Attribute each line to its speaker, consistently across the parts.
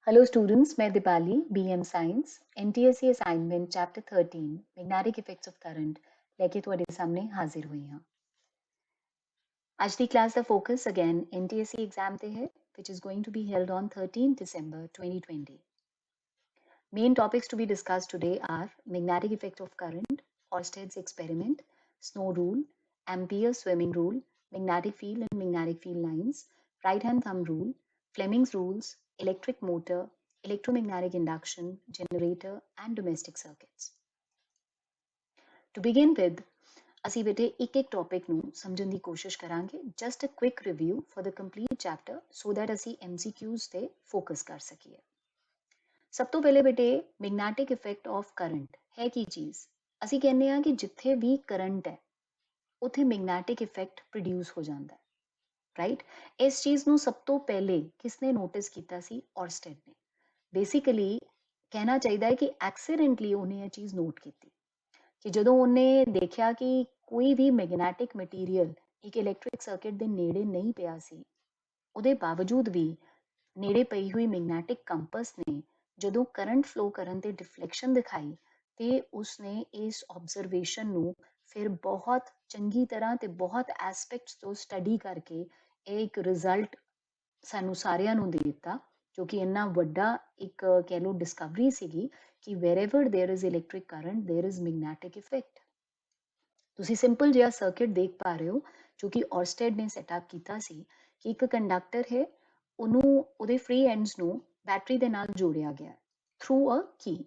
Speaker 1: Hello students, मैं Deepali BM science NTSC assignment chapter 13 magnetic effects of current लेके ਤੁਹਾਡੇ ਸਾਹਮਣੇ ਹਾਜ਼ਰ ਹੋਈ ਹਾਂ। ਅੱਜ ਦੀ ਕਲਾਸ ਦਾ ਫੋਕਸ ਅਗੇਨ एनटीएससी एग्जाम ਤੇ ਹੈ which is going to be held on 13 December 2020. Main topics to be discussed today are magnetic effect of current, Ørsted's experiment, snow rule, Ampere swimming rule, magnetic field and magnetic field lines, right hand thumb rule, Fleming's rules, electric motor, electromagnetic induction, generator and domestic circuits. To begin with, ਅਸੀਂ ਬੇਟੇ ਇੱਕ topic ਨੂੰ ਸਮਝਣ ਦੀ ਕੋਸ਼ਿਸ਼ ਕਰਾਂਗੇ। Just a quick review for the complete chapter so that ਅਸੀਂ MCQs ਤੇ ਫੋਕਸ ਕਰ ਸਕੀਏ। ਸਭ ਤੋਂ ਪਹਿਲੇ ਬੇਟੇ ਮੈਗਨੈਟਿਕ ਇਫੈਕਟ ਆਫ ਕਰੰਟ ਹੈ ਕੀ ਚੀਜ਼? ਅਸੀਂ ਕਹਿੰਦੇ ਹਾਂ ਕਿ ਜਿੱਥੇ ਵੀ ਕਰੰਟ ਹੈ ਉੱਥੇ ਮੈਗਨੈਟਿਕ ਇਫੈਕਟ ਪ੍ਰੋਡਿਊਸ ਹੋ ਜਾਂਦਾ ਹੈ, ਰਾਈਟ? ਇਸ ਚੀਜ਼ ਨੂੰ ਸਭ ਤੋਂ ਪਹਿਲੇ ਕਿਸਨੇ ਨੋਟਿਸ ਕੀਤਾ ਸੀ? ਔਰਸਟੈਡ ਨੇ। ਬੇਸਿਕਲੀ ਕਹਿਣਾ ਚਾਹੀਦਾ ਹੈ ਕਿ ਐਕਸੀਡੈਂਟਲੀ ਉਹਨੇ ਇਹ ਚੀਜ਼ ਨੋਟ ਕੀਤੀ ਕਿ ਜਦੋਂ ਉਹਨੇ ਦੇਖਿਆ ਕਿ ਕੋਈ ਵੀ ਮੈਗਨੈਟਿਕ ਮਟੀਰੀਅਲ ਇੱਕ ਇਲੈਕਟ੍ਰਿਕ ਸਰਕਟ ਦੇ ਨੇੜੇ ਨਹੀਂ ਪਿਆ ਸੀ, ਉਹਦੇ ਬਾਵਜੂਦ ਵੀ ਨੇੜੇ ਪਈ ਹੋਈ ਮੈਗਨੈਟਿਕ ਕੰਪਸ ਨੇ ਜਦੋਂ ਕਰੰਟ ਫਲੋ ਕਰਨ ਤੇ ਡਿਫਲੈਕਸ਼ਨ ਦਿਖਾਈ ਤੇ ਉਸਨੇ ਇਸ ਆਬਜ਼ਰਵੇਸ਼ਨ ਨੂੰ ਫਿਰ ਬਹੁਤ ਚੰਗੀ ਤਰ੍ਹਾਂ ਤੇ ਬਹੁਤ ਐਸਪੈਕਟਸ ਤੋਂ ਸਟੱਡੀ ਕਰਕੇ ਇਹ ਇੱਕ ਰਿਜ਼ਲਟ ਸਾਨੂੰ ਸਾਰਿਆਂ ਨੂੰ ਦੇ ਦਿੱਤਾ, ਜੋ ਕਿ ਇੰਨਾ ਵੱਡਾ ਇੱਕ ਕਹਿ ਲਓ ਡਿਸਕਵਰੀ ਸੀਗੀ ਕਿ wherever there is electric current there is magnetic effect। ਤੁਸੀਂ ਸਿੰਪਲ ਜਿਹਾ ਸਰਕਟ ਦੇਖ ਪਾ ਰਹੇ ਹੋ ਜੋ ਕਿ ਔਰਸਟੈਡ ਨੇ ਸੈਟਅਪ ਕੀਤਾ ਸੀ ਕਿ ਇੱਕ ਕੰਡਕਟਰ ਹੈ, ਉਹਨੂੰ ਉਹਦੇ ਫ੍ਰੀ ਐਂਡਸ ਨੂੰ ਬੈਟਰੀ ਦੇ ਨਾਲ ਜੋੜਿਆ ਗਿਆ ਥਰੂ ਅ ਕੀ।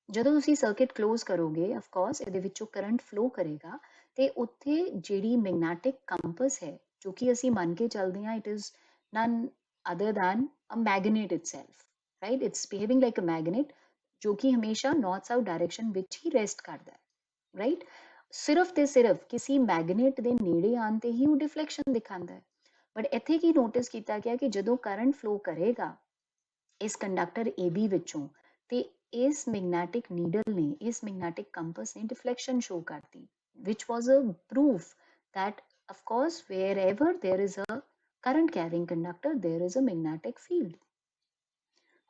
Speaker 1: ਜਦੋਂ ਤੁਸੀਂ ਸਰਕਟ ਕਲੋਜ਼ ਕਰੋਗੇ ਆਫ ਕੋਰਸ ਇਹਦੇ ਵਿੱਚੋਂ ਕਰੰਟ ਫਲੋ ਕਰੇਗਾ ਤੇ ਉੱਥੇ ਜਿਹੜੀ ਮੈਗਨੈਟਿਕ ਕੰਪਸ ਹੈ ਜੋ ਕਿ ਅਸੀਂ ਮੰਨ ਕੇ ਚੱਲਦੇ ਹਾਂ it is none other than a magnet itself, right? It's behaving like a magnet ਜੋ ਕਿ ਹਮੇਸ਼ਾ ਨਾਰਥ ਸਾਊਥ ਡਾਇਰੈਕਸ਼ਨ ਵਿੱਚ ਹੀ ਰੈਸਟ ਕਰਦਾ ਹੈ, ਰਾਈਟ? ਸਿਰਫ ਤੇ ਸਿਰਫ ਕਿਸੇ ਮੈਗਨੇਟ ਦੇ ਨੇੜੇ ਆਉਣ ਤੇ ਹੀ ਉਹ ਡਿਫਲੈਕਸ਼ਨ ਦਿਖਾਉਂਦਾ ਹੈ। ਬਟ ਇੱਥੇ ਕੀ ਨੋਟਿਸ ਕੀਤਾ ਗਿਆ ਕਿ ਜਦੋਂ ਕਰੰਟ ਫਲੋ ਕਰੇਗਾ ਇਸ ਕੰਡਕਟਰ AB ਵਿੱਚੋਂ ਤੇ ਇਸ ਮੈਗਨੈਟਿਕ ਨੀਡਲ ਨੇ, ਇਸ ਮੈਗਨੈਟਿਕ ਕੰਪਸ ਨੇ ਡਿਫਲੈਕਸ਼ਨ ਸ਼ੋ ਕਰਤੀ which was a proof that of course wherever there is a current carrying conductor there is a magnetic field।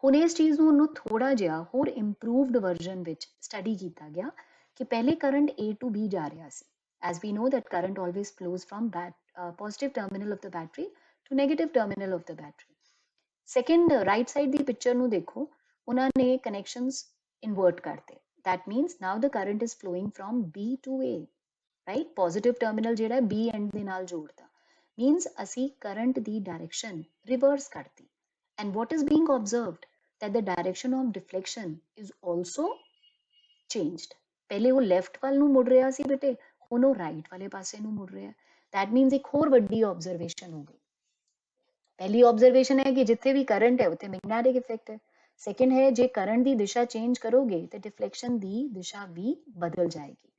Speaker 1: ਹੁਣ ਇਸ ਚੀਜ਼ ਨੂੰ ਉਹਨੂੰ ਥੋੜਾ ਜਿਹਾ ਹੋਰ ਇੰਪਰੂਵਡ ਵਰਜ਼ਨ ਵਿੱਚ ਸਟੱਡੀ ਕੀਤਾ ਗਿਆ ਕਿ ਪਹਿਲੇ ਕਰੰਟ A to B ਜਾ ਰਿਹਾ ਸੀ। as we know that current always flows from positive terminal of the battery to negative terminal of the battery। Second right side the picture ਨੂੰ ਦੇਖੋ, ਉਹਨਾਂ ਨੇ ਕਨੈਕਸ਼ਨਸ ਇਨਵਰਟ ਕਰਤੇ। that means now the current is flowing from B to A, right? positive terminal ਜਿਹੜਾ B end ਦੇ ਨਾਲ ਜੋੜਦਾ means ਅਸੀਂ ਕਰੰਟ ਦੀ ਡਾਇਰੈਕਸ਼ਨ ਰਿਵਰਸ ਕਰਤੀ। and what is being observed that the direction of deflection is also changed। ਪਹਿਲੇ ਉਹ left ਵੱਲ ਨੂੰ ਮੁੜ ਰਿਹਾ ਸੀ ਬੇਟੇ, ਹੁਣ ਉਹ ਰਾਈਟ ਵਾਲੇ ਪਾਸੇ ਨੂੰ ਮੁੜ ਰਿਹਾ। that means ਇੱਕ ਹੋਰ ਵੱਡੀ ਆਬਜ਼ਰਵੇਸ਼ਨ ਹੋ ਗਈ। ਪਹਿਲੀ ਆਬਜ਼ਰਵੇਸ਼ਨ ਹੈ ਕਿ ਜਿੱਥੇ ਵੀ ਕਰੰਟ ਹੈ ਉੱਥੇ ਮੈਗਨੈਟਿਕ ਇਫੈਕਟ ਹੈ। ਸੈਕੰਡ ਹੈ ਜੇ ਕਰੰਟ ਦੀ ਦਿਸ਼ਾ ਚੇਂਜ ਕਰੋਗੇ ਤੇ ਡਿਫਲੈਕਸ਼ਨ ਦੀ ਦਿਸ਼ਾ ਵੀ ਬਦਲ ਜਾਏਗੀ।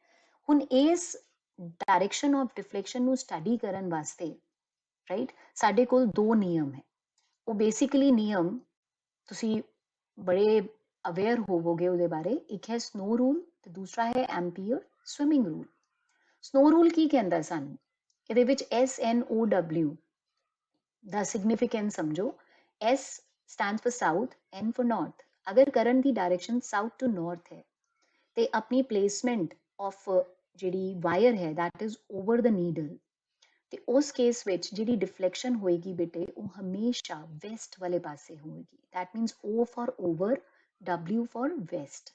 Speaker 1: ਹੁਣ ਇਸ ਡਾਇਰੈਕਸ਼ਨ ਆਫ ਡਿਫਲੈਕਸ਼ਨ ਨੂੰ ਸਟੱਡੀ ਕਰਨ ਵਾਸਤੇ, ਰਾਈਟ, ਸਾਡੇ ਕੋਲ ਦੋ ਨਿਯਮ ਹੈ। ਉਹ ਬੇਸਿਕਲੀ ਨਿਯਮ ਤੁਸੀਂ ਬੜੇ ਅਵੇਅਰ ਹੋਵੋਗੇ ਉਹਦੇ ਬਾਰੇ। ਇੱਕ ਹੈ ਸਨੋ ਰੂਲ ਤੇ ਦੂਸਰਾ ਹੈ ampere swimming rule. Snow rule ਕੀ ਕਹਿੰਦਾ ਸਾਨੂੰ? ਇਹਦੇ ਵਿੱਚ SNOW ਦਾ ਸਿਗਨੀਫੀਕੈਂਸ ਸਮਝੋ। S stands for south, N for north। ਅਗਰ ਕਰੰਟ ਦੀ ਡਾਇਰੈਕਸ਼ਨ ਸਾਊਥ ਟੂ ਨਾਰਥ ਹੈ ਤੇ ਆਪਣੀ ਪਲੇਸਮੈਂਟ ਆਫ ਜਿਹੜੀ ਵਾਇਰ ਹੈ that is over the needle, ਤੇ ਉਸ ਕੇਸ ਵਿੱਚ ਜਿਹੜੀ ਡਿਫਲੈਕਸ਼ਨ ਹੋਏਗੀ ਬੇਟੇ ਉਹ ਹਮੇਸ਼ਾ ਵੈਸਟ ਵਾਲੇ ਪਾਸੇ ਹੋਏਗੀ। that means O for over, W for west।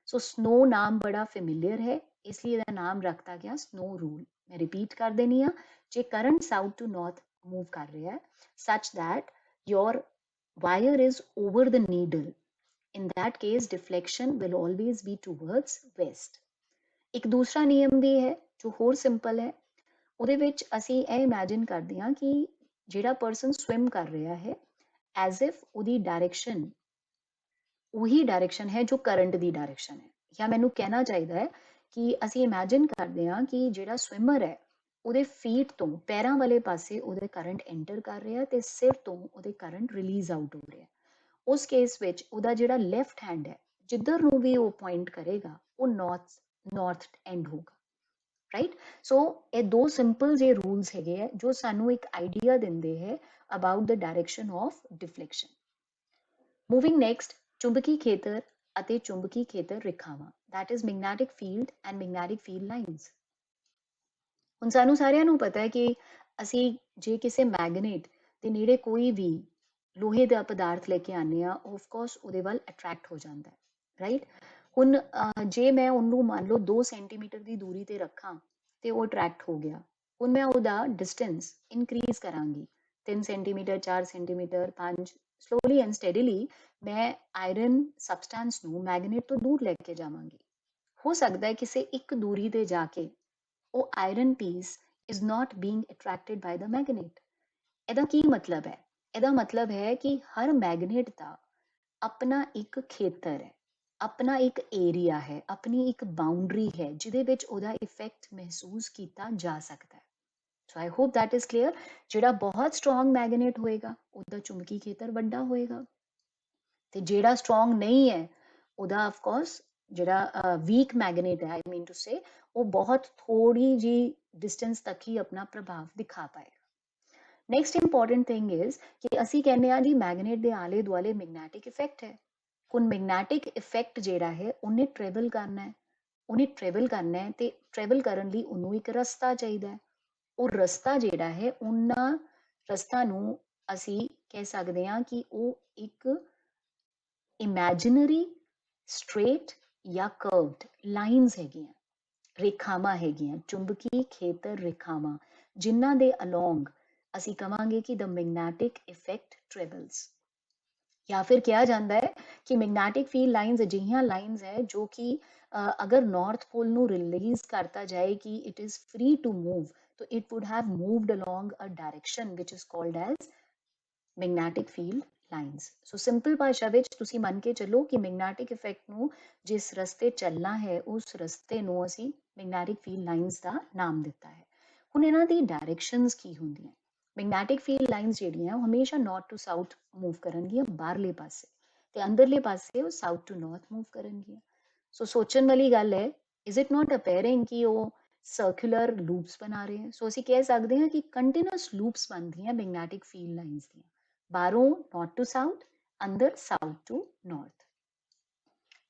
Speaker 1: So snow ਨਾਮ ਬੜਾ ਫੈਮਿਲੀਅਰ ਹੈ, ਇਸ ਲਈ ਇਹਦਾ ਨਾਮ ਰੱਖਤਾ ਗਿਆ ਸਨੋ ਰੂਲ। ਮੈਂ ਰਿਪੀਟ ਕਰ ਦੇਣੀ ਆ, ਜੇ current south to north move ਕਰ ਰਿਹਾ ਹੈ such that your wire is over the needle, in that case deflection will always be towards west। ਇੱਕ ਦੂਸਰਾ ਨਿਯਮ ਵੀ ਹੈ ਜੋ ਹੋਰ ਸਿੰਪਲ ਹੈ। ਉਹਦੇ ਵਿੱਚ ਅਸੀਂ ਇਹ ਇਮੈਜਿਨ ਕਰਦੇ ਹਾਂ ਕਿ ਜਿਹੜਾ ਪਰਸਨ ਸਵਿਮ ਕਰ ਰਿਹਾ ਹੈ ਐਜ਼ ਇਫ ਉਹਦੀ ਡਾਇਰੈਕਸ਼ਨ ਉਹੀ ਡਾਇਰੈਕਸ਼ਨ ਹੈ ਜੋ ਕਰੰਟ ਦੀ ਡਾਇਰੈਕਸ਼ਨ ਹੈ। ਜਾਂ ਮੈਨੂੰ ਕਹਿਣਾ ਚਾਹੀਦਾ ਹੈ ਕਿ ਅਸੀਂ ਇਮੈਜਿਨ ਕਰਦੇ ਹਾਂ ਕਿ ਜਿਹੜਾ ਸਵਿਮਰ ਹੈ ਉਹਦੇ ਫੀਟ ਤੋਂ ਪੈਰਾਂ ਵਾਲੇ ਪਾਸੇ ਉਹਦੇ ਕਰੰਟ ਐਂਟਰ ਕਰ ਰਿਹਾ ਤੇ ਸਿਰ ਤੋਂ ਉਹਦੇ ਕਰੰਟ ਰਿਲੀਜ਼ ਆਊਟ ਹੋ ਰਿਹਾ। ਉਸ ਕੇਸ ਵਿੱਚ ਉਹਦਾ ਜਿਹੜਾ ਲੈਫਟ ਹੈਂਡ ਹੈ ਜਿੱਧਰ ਨੂੰ ਵੀ ਉਹ ਪੁਆਇੰਟ ਕਰੇਗਾ ਉਹ ਨਾਰਥ ਐਂਡ ਹੋਗਾ, ਰਾਈਟ? ਸੋ ਇਹ ਦੋ ਸਿੰਪਲ ਜਿਹੇ ਰੂਲਸ ਹੈਗੇ ਆ ਜੋ ਸਾਨੂੰ ਇੱਕ ਆਈਡੀਆ ਦਿੰਦੇ ਹੈ about the direction of deflection. Moving next, ਚੁੰਬਕੀ ਖੇਤਰ ਅਤੇ ਚੁੰਬਕੀ ਖੇਤਰ ਰੇਖਾਵਾਂ, that is magnetic field and magnetic field lines। ਹੁਣ ਸਾਨੂੰ ਸਾਰਿਆਂ ਨੂੰ ਪਤਾ ਹੈ ਕਿ ਅਸੀਂ ਜੇ ਕਿਸੇ ਮੈਗਨੇਟ ਦੇ ਨੇੜੇ ਕੋਈ ਵੀ ਲੋਹੇ ਦਾ ਪਦਾਰਥ ਲੈ ਕੇ ਆਨੇ ਆ, ਆਫ ਕੋਰਸ ਉਹਦੇ ਵੱਲ ਅਟਰੈਕਟ ਹੋ ਜਾਂਦਾ ਹੈ, ਰਾਈਟ। ਹੁਣ ਜੇ ਮੈਂ ਉਹਨੂੰ ਮੰਨ ਲਓ 2 ਸੈਂਟੀਮੀਟਰ ਦੀ ਦੂਰੀ ਤੇ ਰੱਖਾਂ ਤੇ ਉਹ ਅਟਰੈਕਟ ਹੋ ਗਿਆ, ਹੁਣ ਮੈਂ ਉਹਦਾ ਡਿਸਟੈਂਸ ਇਨਕਰੀਜ਼ ਕਰਾਂਗੀ 3 ਸੈਂਟੀਮੀਟਰ, 4 ਸੈਂਟੀਮੀਟਰ, 5, ਸਲੋਲੀ ਐਂਡ ਸਟੈਡੀਲੀ ਮੈਂ ਆਇਰਨ ਸਬਸਟੈਂਸ ਨੂੰ ਮੈਗਨੇਟ ਤੋਂ ਦੂਰ ਲੈ ਕੇ ਜਾਵਾਂਗੀ। ਹੋ ਸਕਦਾ ਹੈ ਕਿਸੇ ਇੱਕ ਦੂਰੀ ਤੇ ਜਾ ਕੇ ਉਹ iron piece is not being attracted by the magnet। ਇਹਦਾ ਕੀ ਮਤਲਬ ਹੈ? ਇਹਦਾ ਮਤਲਬ ਹੈ ਕਿ ਹਰ ਮੈਗਨੇਟ ਦਾ ਆਪਣਾ ਇੱਕ ਖੇਤਰ ਹੈ, ਆਪਣਾ ਇੱਕ ਏਰੀਆ ਹੈ, ਆਪਣੀ ਇੱਕ ਬਾਉਂਡਰੀ ਹੈ ਜਿਹਦੇ ਵਿੱਚ ਉਹਦਾ ਇਫੈਕਟ ਮਹਿਸੂਸ ਕੀਤਾ ਜਾ ਸਕਦਾ ਹੈ। So I hope that is clear। ਜਿਹੜਾ ਬਹੁਤ ਸਟਰੋਂਗ ਮੈਗਨੇਟ ਹੋਏਗਾ ਉਹਦਾ ਚੁੰਬਕੀ ਖੇਤਰ ਵੱਡਾ ਹੋਏਗਾ, ਤੇ ਜਿਹੜਾ ਸਟਰੋਂਗ ਨਹੀਂ ਹੈ ਉਹਦਾ ਆਫ ਕੋਰਸ ਜਿਹੜਾ ਵੀਕ ਮੈਗਨੇਟ ਹੈ, ਆਈ ਮੀਨ ਟੂ ਸੇ, ਉਹ ਬਹੁਤ ਥੋੜੀ ਜੀ ਡਿਸਟੈਂਸ ਤੱਕ ਹੀ ਆਪਣਾ ਪ੍ਰਭਾਵ ਦਿਖਾ ਪਾਏਗਾ। ਨੈਕਸਟ ਇੰਪੋਰਟੈਂਟ ਥਿੰਗ ਇਜ਼ ਕਿ ਅਸੀਂ ਕਹਿੰਦੇ ਆ ਜੀ ਮੈਗਨੇਟ ਦੇ ਆਲੇ ਦੁਆਲੇ ਮੈਗਨੈਟਿਕ ਇਫੈਕਟ ਹੈ। ਹੁਣ ਮੈਗਨੈਟਿਕ ਇਫੈਕਟ ਜਿਹੜਾ ਹੈ ਉਹਨੇ ਟਰੈਵਲ ਕਰਨਾ ਹੈ, ਤੇ ਟਰੈਵਲ ਕਰਨ ਲਈ ਉਹਨੂੰ ਇੱਕ ਰਸਤਾ ਚਾਹੀਦਾ ਹੈ। ਉਹ ਰਸਤਾ ਜਿਹੜਾ ਹੈ, ਉਹਨਾਂ ਰਸਤਾ ਨੂੰ ਅਸੀਂ ਕਹਿ ਸਕਦੇ ਹਾਂ ਕਿ ਉਹ ਇੱਕ ਇਮੈਜਿਨਰੀ, ਸਟ੍ਰੇਟ ਜਾਂ ਕਰਵਡ ਲਾਈਨਸ ਹੈਗੀਆਂ, ਰੇਖਾਵਾਂ ਹੈਗੀਆਂ, ਚੁੰਬਕੀ ਖੇਤਰ ਰੇਖਾਵਾਂ, ਜਿਨ੍ਹਾਂ ਦੇ ਅਲੋਂਗ ਅਸੀਂ ਕਵਾਂਗੇ ਕਿ the magnetic effect travels। ਜਾਂ ਫਿਰ ਕਿਹਾ ਜਾਂਦਾ ਹੈ ਕਿ ਮੈਗਨੈਟਿਕ ਫੀਲਡ ਲਾਈਨਸ ਅਜਿਹੀਆਂ ਲਾਈਨਸ ਹੈ ਜੋ ਕਿ ਅਗਰ ਨਾਰਥ ਪੋਲ ਨੂੰ ਰਿਲੀਜ਼ ਕਰਤਾ ਜਾਏ ਕਿ it is free to move, ਤਾਂ it would have moved along a direction which is called as magnetic field lines. So simple ਭਾਸ਼ਾ ਵਿੱਚ ਤੁਸੀਂ ਮੰਨ ਕੇ ਚੱਲੋ ਕਿ ਮੈਗਨੈਟਿਕ ਇਫੈਕਟ ਨੂੰ ਜਿਸ ਰਸਤੇ ਚੱਲਣਾ ਹੈ ਉਸ ਰਸਤੇ ਨੂੰ ਅਸੀਂ ਮੈਗਨੈਟਿਕ ਫੀਲਡ ਲਾਈਨਸ ਦਾ ਨਾਮ ਦਿੱਤਾ ਹੈ। ਹੁਣ ਇਹਨਾਂ ਦੀ ਡਾਇਰੈਕਸ਼ਨਸ ਕੀ ਹੁੰਦੀਆਂ? ਮੈਗਨੈਟਿਕ ਫੀਲਡ ਲਾਈਨਸ ਜਿਹੜੀਆਂ ਹਮੇਸ਼ਾ ਨਾਰਥ ਟੂ ਸਾਊਥ ਮੂਵ ਕਰਨਗੀਆਂ ਬਾਹਰਲੇ ਪਾਸੇ, ਤੇ ਅੰਦਰਲੇ ਪਾਸੇ ਉਹ ਸਾਊਥ ਟੂ ਨਾਰਥ ਮੂਵ ਕਰਨਗੀਆਂ। ਸੋ ਸੋਚਣ ਵਾਲੀ ਗੱਲ ਹੈ, ਇਜ਼ ਇਟ ਨਾਟ ਅਪੀਅਰਿੰਗ ਕਿ ਉਹ ਸਰਕੂਲਰ ਲੂਪਸ ਬਣਾ ਰਹੇ ਹਨ? ਸੋ ਅਸੀਂ ਕਹਿ ਸਕਦੇ ਹਾਂ ਕਿ ਕੰਟੀਨਿਊਸ ਲੂਪਸ ਬਣਦੀਆਂ ਮੈਗਨੈਟਿਕ ਫੀਲਡ ਲਾਈਨਸ ਦੀਆਂ, ਬਾਹਰੋਂ ਨਾਰਥ ਟੂ ਸਾਊਥ, ਅੰਦਰ ਸਾਊਥ ਟੂ ਨਾਰਥ।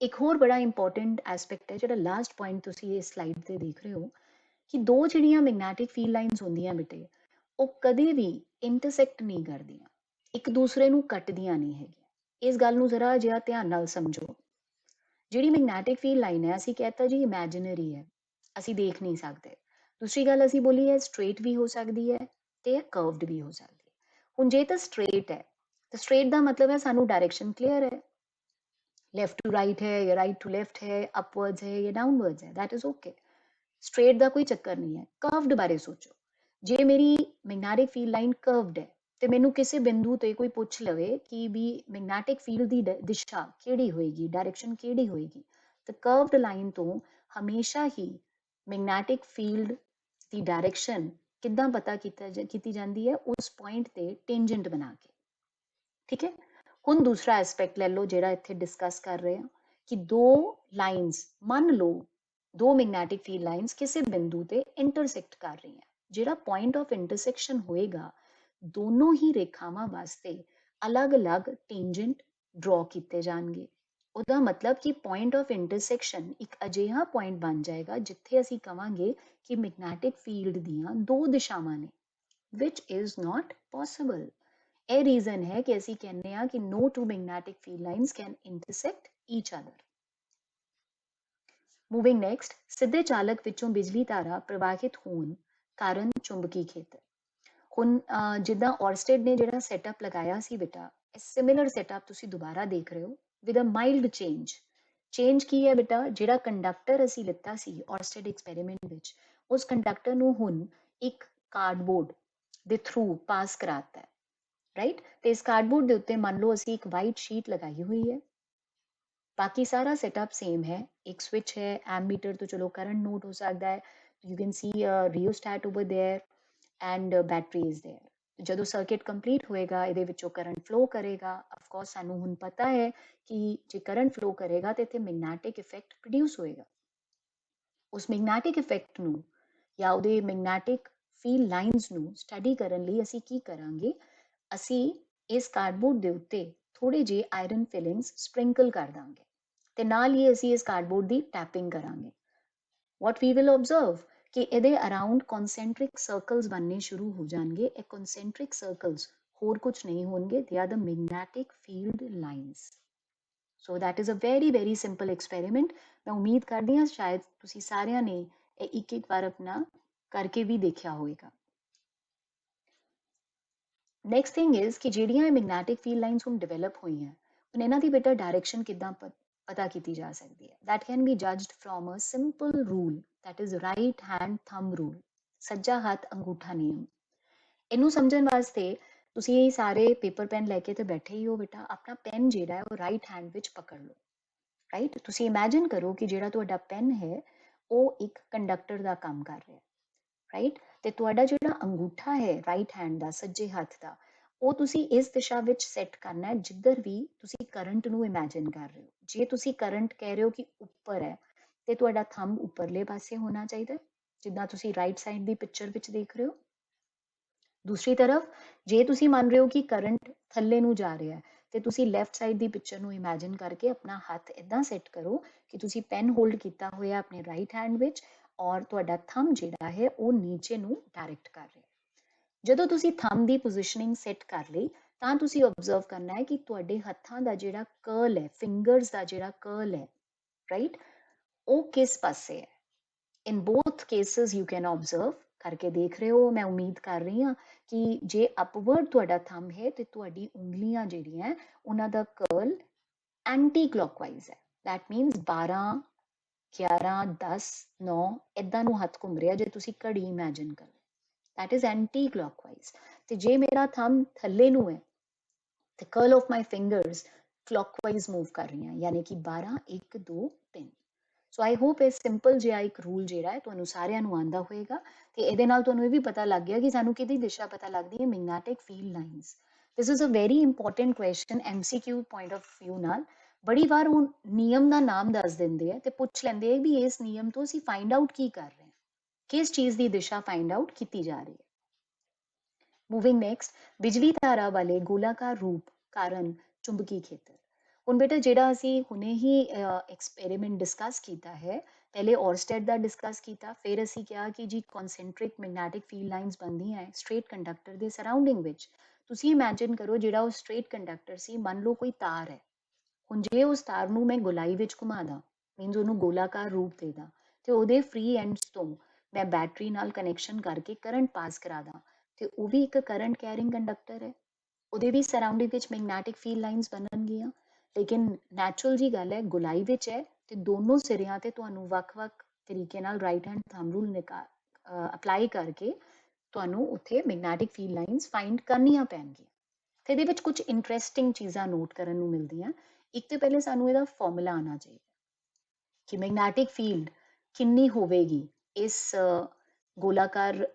Speaker 1: ਇੱਕ ਹੋਰ ਬੜਾ ਇੰਪੋਰਟੈਂਟ ਐਸਪੈਕਟ ਹੈ ਜਿਹੜਾ ਲਾਸਟ ਪੁਆਇੰਟ ਤੁਸੀਂ ਇਸ ਸਲਾਈਡ ਤੇ ਦੇਖ ਰਹੇ ਹੋ, ਕਿ ਦੋ ਜਿਹੜੀਆਂ ਮੈਗਨੈਟਿਕ ਫੀਲਡ ਲਾਈਨਸ ਹੁੰਦੀਆਂ ਬੇਟੇ, ਉਹ ਕਦੇ ਵੀ ਇੰਟਰਸੈਕਟ ਨਹੀਂ ਕਰਦੀਆਂ, ਇੱਕ ਦੂਸਰੇ ਨੂੰ ਕੱਟਦੀਆਂ ਨਹੀਂ ਹੈਗੀਆਂ। ਇਸ ਗੱਲ ਨੂੰ ਜ਼ਰਾ ਜਿਹਾ ਧਿਆਨ ਨਾਲ ਸਮਝੋ। ਜਿਹੜੀ ਮੈਗਨੈਟਿਕ ਫੀਲਡ ਲਾਈਨ ਹੈ, ਅਸੀਂ ਕਹਤਾ ਜੀ ਇਮੈਜਿਨਰੀ ਹੈ, ਅਸੀਂ ਦੇਖ ਨਹੀਂ ਸਕਦੇ। ਦੂਸਰੀ ਗੱਲ ਅਸੀਂ ਬੋਲੀ ਹੈ ਸਟ੍ਰੇਟ ਵੀ ਹੋ ਸਕਦੀ ਹੈ ਤੇ ਕਰਵਡ ਵੀ ਹੋ ਸਕਦੀ ਹੈ। ਹੁਣ ਜੇ ਤਾਂ ਸਟ੍ਰੇਟ ਹੈ, ਤਾਂ ਸਟ੍ਰੇਟ ਦਾ ਮਤਲਬ ਹੈ ਸਾਨੂੰ ਡਾਇਰੈਕਸ਼ਨ ਕਲੀਅਰ ਹੈ, ਲੈਫਟ ਟੂ ਰਾਈਟ ਹੈ ਜਾਂ ਰਾਈਟ ਟੂ ਲੈਫਟ ਹੈ, ਅਪਵਰਡਸ ਹੈ ਜਾਂ ਡਾਊਨਵਰਡਸ ਹੈ, ਦੈਟ ਇਜ਼ ਓਕੇ। ਸਟ੍ਰੇਟ ਦਾ ਕੋਈ ਚੱਕਰ ਨਹੀਂ ਹੈ। ਕਰਵਡ ਬਾਰੇ ਸੋਚੋ, ਜੇ ਮੇਰੀ ਮੈਗਨੈਟਿਕ ਫੀਲਡ ਲਾਈਨ ਕਰਵਡ ਹੈ ਤੇ ਮੈਨੂੰ ਕਿਸੇ ਬਿੰਦੂ ਤੇ ਕੋਈ ਪੁੱਛ ਲਵੇ ਕਿ ਵੀ ਮੈਗਨੈਟਿਕ ਫੀਲਡ ਦੀ ਦਿਸ਼ਾ ਕਿਹੜੀ ਹੋਏਗੀ, ਡਾਇਰੈਕਸ਼ਨ ਕਿਹੜੀ ਹੋਏਗੀ, ਤਾਂ ਕਰਵਡ ਲਾਈਨ ਤੋਂ ਹਮੇਸ਼ਾ ਹੀ ਮੈਗਨੈਟਿਕ ਫੀਲਡ ਦੀ ਡਾਇਰੈਕਸ਼ਨ ਕਿੱਦਾਂ ਪਤਾ ਕੀਤੀ ਜਾਂਦੀ ਹੈ? ਉਸ ਪੁਆਇੰਟ ਤੇ ਟੈਂਜੈਂਟ ਬਣਾ ਕੇ, ਠੀਕ ਹੈ। ਹੁਣ ਦੂਸਰਾ ਐਸਪੈਕਟ ਲੈ ਲਓ ਜਿਹੜਾ ਇੱਥੇ ਡਿਸਕਸ ਕਰ ਰਹੇ ਹਾਂ, ਕਿ ਦੋ ਲਾਈਨਸ, ਮੰਨ ਲਓ ਦੋ ਮੈਗਨੈਟਿਕ ਫੀਲਡ ਲਾਈਨਸ ਕਿਸੇ ਬਿੰਦੂ ਤੇ ਇੰਟਰਸੈਕਟ ਕਰ ਰਹੀਆਂ। ਜਿਹੜਾ ਪੁਆਇੰਟ ਆਫ ਇੰਟਰਸੈਕਸ਼ਨ ਹੋਏਗਾ, ਦੋਨੋਂ ਹੀ ਰੇਖਾਵਾਂ ਵਾਸਤੇ ਅਲੱਗ-ਅਲੱਗ ਟੈਂਜੈਂਟ ਡਰਾ ਕੀਤੇ ਜਾਣਗੇ। ਉਹਦਾ ਮਤਲਬ ਕਿ ਪੁਆਇੰਟ ਆਫ ਇੰਟਰਸੈਕਸ਼ਨ ਇੱਕ ਅਜਿਹਾ ਪੁਆਇੰਟ ਬਣ ਜਾਏਗਾ ਜਿੱਥੇ ਅਸੀਂ ਕਵਾਂਗੇ ਕਿ ਮੈਗਨੈਟਿਕ ਫੀਲਡ ਦੀਆਂ ਦੋ ਦਿਸ਼ਾਵਾਂ ਨੇ, which is not possible। ਇਹ ਰੀਜ਼ਨ ਹੈ ਕਿ ਅਸੀਂ ਕਹਿੰਦੇ ਹਾਂ ਕਿ no two magnetic field lines can intersect each other। Moving next, ਸਿੱਧੇ ਚਾਲਕ ਵਿੱਚੋਂ ਬਿਜਲੀ ਧਾਰਾ ਪ੍ਰਵਾਹਿਤ ਹੋਣ ਕਾਰਨ ਚੁੰਬਕੀ ਖੇਤਰ। ਹੁਣ ਜਿੱਦਾਂ ਔਰਸਟੇਡ ਨੇ ਜਿਹੜਾ ਸੈਟਅਪ ਲਗਾਇਆ ਸੀ ਬੇਟਾ, ਸਿਮਿਲਰ ਸੈਟਅਪ ਤੁਸੀਂ ਦੁਬਾਰਾ ਦੇਖ ਰਹੇ ਹੋ ਵਿਦ ਅ ਮਾਈਲਡ ਚੇਂਜ ਕੀ ਹੈ ਬੇਟਾ? ਜਿਹੜਾ ਕੰਡਕਟਰ ਅਸੀਂ ਲਿੱਤਾ ਸੀ ਔਰਸਟੇਡ ਐਕਸਪੈਰੀਮੈਂਟ ਵਿੱਚ, ਉਸ ਕੰਡਕਟਰ ਨੂੰ ਹੁਣ ਇੱਕ ਕਾਰਡਬੋਰਡ ਦੇ ਥਰੂ ਪਾਸ ਕਰਾਤਾ ਹੈ, ਰਾਈਟ। ਤੇ ਇਸ ਕਾਰਡਬੋਰਡ ਦੇ ਉੱਤੇ ਮੰਨ ਲਓ ਅਸੀਂ ਇੱਕ ਵਾਈਟ ਸ਼ੀਟ ਲਗਾਈ ਹੋਈ ਹੈ, ਬਾਕੀ ਸਾਰਾ ਸੈਟਅਪ ਸੇਮ ਹੈ। ਇੱਕ ਸਵਿਚ ਹੈ, ਐਮੀਟਰ ਤੋਂ ਚਲੋ ਕਰੰਟ ਨੋਟ ਹੋ ਸਕਦਾ ਹੈ, you can see rheostat over there and battery is there. ਜਦੋਂ ਸਰਕਿਟ ਕੰਪਲੀਟ ਹੋਏਗਾ ਇਹਦੇ ਵਿੱਚੋਂ ਕਰੰਟ ਫਲੋ ਕਰੇਗਾ। ਆਫ ਕੋਰਸ ਸਾਨੂੰ ਹੁਣ ਪਤਾ ਹੈ ਕਿ ਜੇ ਕਰੰਟ ਫਲੋ ਕਰੇਗਾ ਤੇ ਇੱਥੇ ਮੈਗਨੈਟਿਕ ਇਫੈਕਟ ਪ੍ਰੋਡਿਊਸ ਹੋਏਗਾ। ਉਸ ਮੈਗਨੈਟਿਕ ਇਫੈਕਟ ਨੂੰ ਜਾਂ ਉਹਦੇ ਮੈਗਨੈਟਿਕ ਫੀਲਡ ਲਾਈਨਸ ਨੂੰ ਸਟੱਡੀ ਕਰਨ ਲਈ ਅਸੀਂ ਕੀ ਕਰਾਂਗੇ? ਅਸੀਂ ਇਸ ਕਾਰਡਬੋਰਡ ਦੇ ਉੱਤੇ ਥੋੜੇ ਜਿਹੇ ਆਇਰਨ ਫਿਲਿੰਗਸ ਸਪ੍ਰਿੰਕਲ ਕਰ ਦਾਂਗੇ ਤੇ ਨਾਲ ਹੀ ਅਸੀਂ ਇਸ ਕਾਰਡਬੋਰਡ ਦੀ ਟੈਪਿੰਗ ਕਰਾਂਗੇ। what we will observe ਕਿ ਇਹਦੇ ਅਰਾਊਂਡ concentric circles ਬਣਨੇ ਸ਼ੁਰੂ ਹੋ ਜਾਣਗੇ। ਇਹ concentric circles ਹੋਰ ਕੁਝ ਨਹੀਂ ਹੋਣਗੇ, they are the magnetic field lines. So that is a very very simple experiment. ਮੈਂ ਉਮੀਦ ਕਰਦੀ ਹਾਂ ਸ਼ਾਇਦ ਤੁਸੀਂ ਸਾਰਿਆਂ ਨੇ ਇਹ ਇੱਕ ਵਾਰ ਆਪਣਾ ਕਰਕੇ ਵੀ ਦੇਖਿਆ ਹੋਵੇਗਾ। ਨੈਕਸਟ ਥਿੰਗ ਇਜ਼ ਕਿ ਜਿਹੜੀਆਂ ਮੈਗਨੈਟਿਕ ਫੀਲਡ ਲਾਈਨਸ ਹੁਣ ਡਿਵੈਲਪ ਹੋਈਆਂ ਹੁਣ ਇਹਨਾਂ ਦੀ ਬੇਟਾ ਡਾਇਰੈਕਸ਼ਨ ਕਿੱਦਾਂ ਪਤਾ ਕੀਤੀ ਜਾ ਸਕਦੀ ਹੈ। that can be judged from a simple rule, that is right hand thumb rule, ਸੱਜਾ ਹੱਥ ਅੰਗੂਠਾ ਨਿਯਮ। ਇਹਨੂੰ ਸਮਝਣ ਵਾਸਤੇ ਤੁਸੀਂ ਸਾਰੇ ਪੇਪਰ ਪੈਨ ਲੈ ਕੇ ਤੇ ਬੈਠੇ ਹੀ ਹੋ ਬੇਟਾ, ਆਪਣਾ ਪੈਨ ਜਿਹੜਾ ਹੈ ਉਹ ਰਾਈਟ ਹੈਂਡ ਵਿੱਚ ਪਕੜ ਲਓ। ਰਾਈਟ, ਤੁਸੀਂ ਇਮੇਜਿਨ ਕਰੋ ਕਿ ਜਿਹੜਾ ਤੁਹਾਡਾ ਪੈਨ ਹੈ ਉਹ ਇੱਕ ਕੰਡਕਟਰ ਦਾ ਕੰਮ ਕਰ ਰਿਹਾ ਹੈ। ਰਾਈਟ, ਤੇ ਤੁਹਾਡਾ ਜਿਹੜਾ ਅੰਗੂਠਾ ਹੈ ਰਾਈਟ ਹੈਂਡ ਦਾ, ਸੱਜੇ ਹੱਥ ਦਾ, ਉਹ ਤੁਸੀਂ ਇਸ ਦਿਸ਼ਾ ਵਿੱਚ ਸੈੱਟ ਕਰਨਾ ਹੈ ਜਿੱਧਰ ਵੀ ਤੁਸੀਂ ਕਰੰਟ ਨੂੰ ਇਮੇਜਿਨ ਕਰ ਰਹੇ ਹੋ। ਜੇ ਤੁਸੀਂ ਕਰੰਟ ਕਹਿ ਰਹੇ ਹੋ ਕਿ ਉੱਪਰ ਹੈ ਤੇ ਤੁਹਾਡਾ ਥੰਬ ਉੱਪਰਲੇ ਪਾਸੇ ਹੋਣਾ ਚਾਹੀਦਾ, ਜਿੱਦਾਂ ਤੁਸੀਂ ਰਾਈਟ ਸਾਈਡ ਦੀ ਪਿਕਚਰ ਵਿੱਚ ਦੇਖ ਰਹੇ ਹੋ। ਦੂਸਰੀ ਤਰਫ ਜੇ ਤੁਸੀਂ ਮੰਨ ਰਹੇ ਹੋ ਕਿ ਕਰੰਟ ਥੱਲੇ ਨੂੰ ਜਾ ਰਿਹਾ ਹੈ ਤੇ ਤੁਸੀਂ ਲੈਫਟ ਸਾਈਡ ਦੀ ਪਿਕਚਰ ਨੂੰ ਇਮੇਜਿਨ ਕਰਕੇ ਆਪਣਾ ਹੱਥ ਇਦਾਂ ਸੈੱਟ ਕਰੋ ਕਿ ਤੁਸੀਂ ਪੈਨ ਹੋਲਡ ਕੀਤਾ ਹੋਇਆ ਆਪਣੇ ਰਾਈਟ ਹੈਂਡ ਵਿੱਚ ਔਰ ਤੁਹਾਡਾ ਥੰਬ ਜਿਹੜਾ ਹੈ ਉਹ ਨੀਚੇ ਨੂੰ ਡਾਇਰੈਕਟ ਕਰ ਰਿਹਾ ਹੈ। ਜਦੋਂ ਤੁਸੀਂ ਥੰਬ ਦੀ ਪੋਜੀਸ਼ਨਿੰਗ ਸੈੱਟ ਕਰ ਲਈ ਤਾਂ ਤੁਸੀਂ ਆਬਜ਼ਰਵ ਕਰਨਾ ਹੈ ਕਿ ਤੁਹਾਡੇ ਹੱਥਾਂ ਦਾ ਜਿਹੜਾ ਕਰਲ ਹੈ, ਫਿੰਗਰਸ ਦਾ ਜਿਹੜਾ ਕਰਲ ਹੈ, ਰਾਈਟ, ਉਹ ਕਿਸ ਪਾਸੇ ਹੈ। ਇਨ ਬੋਥ ਕੇਸਿਸ ਯੂ ਕੈਨ ਆਬਜ਼ਰਵ, ਕਰਕੇ ਦੇਖ ਰਹੇ ਹੋ। ਮੈਂ ਉਮੀਦ ਕਰ ਰਹੀ ਹਾਂ ਕਿ ਜੇ ਅਪਵਰਡ ਤੁਹਾਡਾ ਥੰਬ ਹੈ ਤੇ ਤੁਹਾਡੀ ਉਂਗਲੀਆਂ ਜਿਹੜੀਆਂ ਉਹਨਾਂ ਦਾ ਕਰਲ ਐਂਟੀ ਕਲੌਕਵਾਈਜ਼ ਹੈ। ਦੈਟ ਮੀਨਸ 12 11 10 9 ਇਦਾਂ ਨੂੰ ਹੱਥ ਘੁੰਮ ਰਿਹਾ ਜੇ ਤੁਸੀਂ ਘੜੀ ਇਮੇਜਿਨ ਕਰੋ, that is anti-clockwise। ਤੇ ਜੇ ਮੇਰਾ ਥੰਬ ਥੱਲੇ ਨੂੰ ਹੈ ਤੇ curl of my fingers clockwise move ਕਰ ਰਹੀਆਂ, ਯਾਨੀ ਕਿ 12 1 2 3। ਸੋ ਆਈ ਹੋਪ ਇਹ ਸਿੰਪਲ ਜਿਹਾ ਇੱਕ ਰੂਲ ਜਿਹੜਾ ਹੈ ਤੁਹਾਨੂੰ ਸਾਰਿਆਂ ਨੂੰ ਆਉਂਦਾ ਹੋਏਗਾ ਤੇ ਇਹਦੇ ਨਾਲ ਤੁਹਾਨੂੰ ਇਹ ਵੀ ਪਤਾ ਲੱਗ ਗਿਆ ਕਿ ਸਾਨੂੰ ਕਿਹਦੀ ਦਿਸ਼ਾ ਪਤਾ ਲੱਗਦੀ ਹੈ, magnetic field lines. This is a very important question MCQ point of view ਨਾਲ। ਬੜੀ ਵਾਰ ਉਹ ਨਿਯਮ ਦਾ ਨਾਮ ਦੱਸ ਦਿੰਦੇ ਆ ਤੇ ਪੁੱਛ ਲੈਂਦੇ ਆ ਵੀ ਇਸ ਨਿਯਮ ਤੋਂ ਅਸੀਂ ਫਾਈਂਡ ਆਊਟ ਕੀ ਕਰ ਰਹੇ ਹਾਂ, ਕਿਸ ਚੀਜ਼ ਦੀ ਦਿਸ਼ਾ ਫਾਈਂਡ ਆਊਟ ਕੀਤੀ ਜਾ ਰਹੀ ਹੈ। ਮੂਵਿੰਗ ਨੈਕਸਟ, ਬਿਜਲੀ ਧਾਰਾ ਵਾਲੇ ਗੋਲਾਕਾਰ ਰੂਪ ਕਾਰਨ ਚੁੰਬਕੀ ਖੇਤਰ। ਹੁਣ ਬੇਟਾ ਜਿਹੜਾ ਅਸੀਂ ਹੁਣੇ ਹੀ ਐਕਸਪੈਰੀਮੈਂਟ ਡਿਸਕਸ ਕੀਤਾ ਹੈ, ਪਹਿਲੇ ਔਰਸਟੈਡ ਦਾ ਡਿਸਕਸ ਕੀਤਾ, ਫਿਰ ਅਸੀਂ ਕਿਹਾ ਕਿ ਜੀ ਕਨਸੈਂਟ੍ਰਿਕ ਮੈਗਨੈਟਿਕ ਫੀਲਡ ਲਾਈਨਸ ਬਣਦੀਆਂ ਹੈ ਸਟ੍ਰੇਟ ਕੰਡਕਟਰ ਦੇ ਸਰਾਊਂਡਿੰਗ ਵਿੱਚ। ਤੁਸੀਂ ਇਮੇਜਿਨ ਕਰੋ ਜਿਹੜਾ ਉਹ ਸਟ੍ਰੇਟ ਕੰਡਕਟਰ ਸੀ, ਮੰਨ ਲਓ ਕੋਈ ਤਾਰ ਹੈ। ਹੁਣ ਜੇ ਉਸ ਤਾਰ ਨੂੰ ਮੈਂ ਗੋਲਾਈ ਵਿੱਚ ਘੁਮਾਦਾ, ਮੀਨਸ ਉਹਨੂੰ ਗੋਲਾਕਾਰ ਰੂਪ ਦੇਦਾ ਤੇ ਉਹਦੇ ਫ੍ਰੀ ਐਂਡਸ ਤੋਂ ਮੈਂ ਬੈਟਰੀ ਨਾਲ ਕਨੈਕਸ਼ਨ ਕਰਕੇ ਕਰੰਟ ਪਾਸ ਕਰਾ ਦਾਂ ਤੇ ਉਹ ਵੀ ਇੱਕ ਕਰੰਟ ਕੈਰਿੰਗ ਕੰਡਕਟਰ ਹੈ, ਉਹਦੇ ਵੀ ਸਰਾਊਂਡਿੰਗ ਵਿੱਚ ਮੈਗਨੈਟਿਕ ਫੀਲਡ ਲਾਈਨਸ ਬਣਨਗੀਆਂ। ਲੇਕਿਨ ਨੈਚੁਰਲ ਜੀ ਗੱਲ ਹੈ, ਗੋਲਾਈ ਵਿੱਚ ਹੈ ਤੇ ਦੋਨੋਂ ਸਿਰਿਆਂ ਤੇ ਤੁਹਾਨੂੰ ਵੱਖ-ਵੱਖ ਤਰੀਕੇ ਨਾਲ right hand thumb rule apply ਕਰਕੇ ਤੁਹਾਨੂੰ ਉੱਥੇ ਮੈਗਨੈਟਿਕ ਫੀਲਡ ਲਾਈਨਸ ਫਾਈਂਡ ਕਰਨੀਆਂ ਪੈਣਗੀਆਂ। ਤੇ ਇਹਦੇ ਵਿੱਚ ਕੁਝ ਇੰਟਰਸਟਿੰਗ ਚੀਜ਼ਾਂ ਨੋਟ ਕਰਨ ਨੂੰ ਮਿਲਦੀਆਂ। ਇੱਕ ਤੇ ਪਹਿਲੇ ਸਾਨੂੰ ਇਹਦਾ ਫਾਰਮੂਲਾ ਆਉਣਾ ਚਾਹੀਦਾ ਕਿ ਮੈਗਨੈਟਿਕ ਫੀਲਡ ਕਿੰਨੀ ਹੋਵੇਗੀ ਇਸ ਗੋਲਾਕਾਰ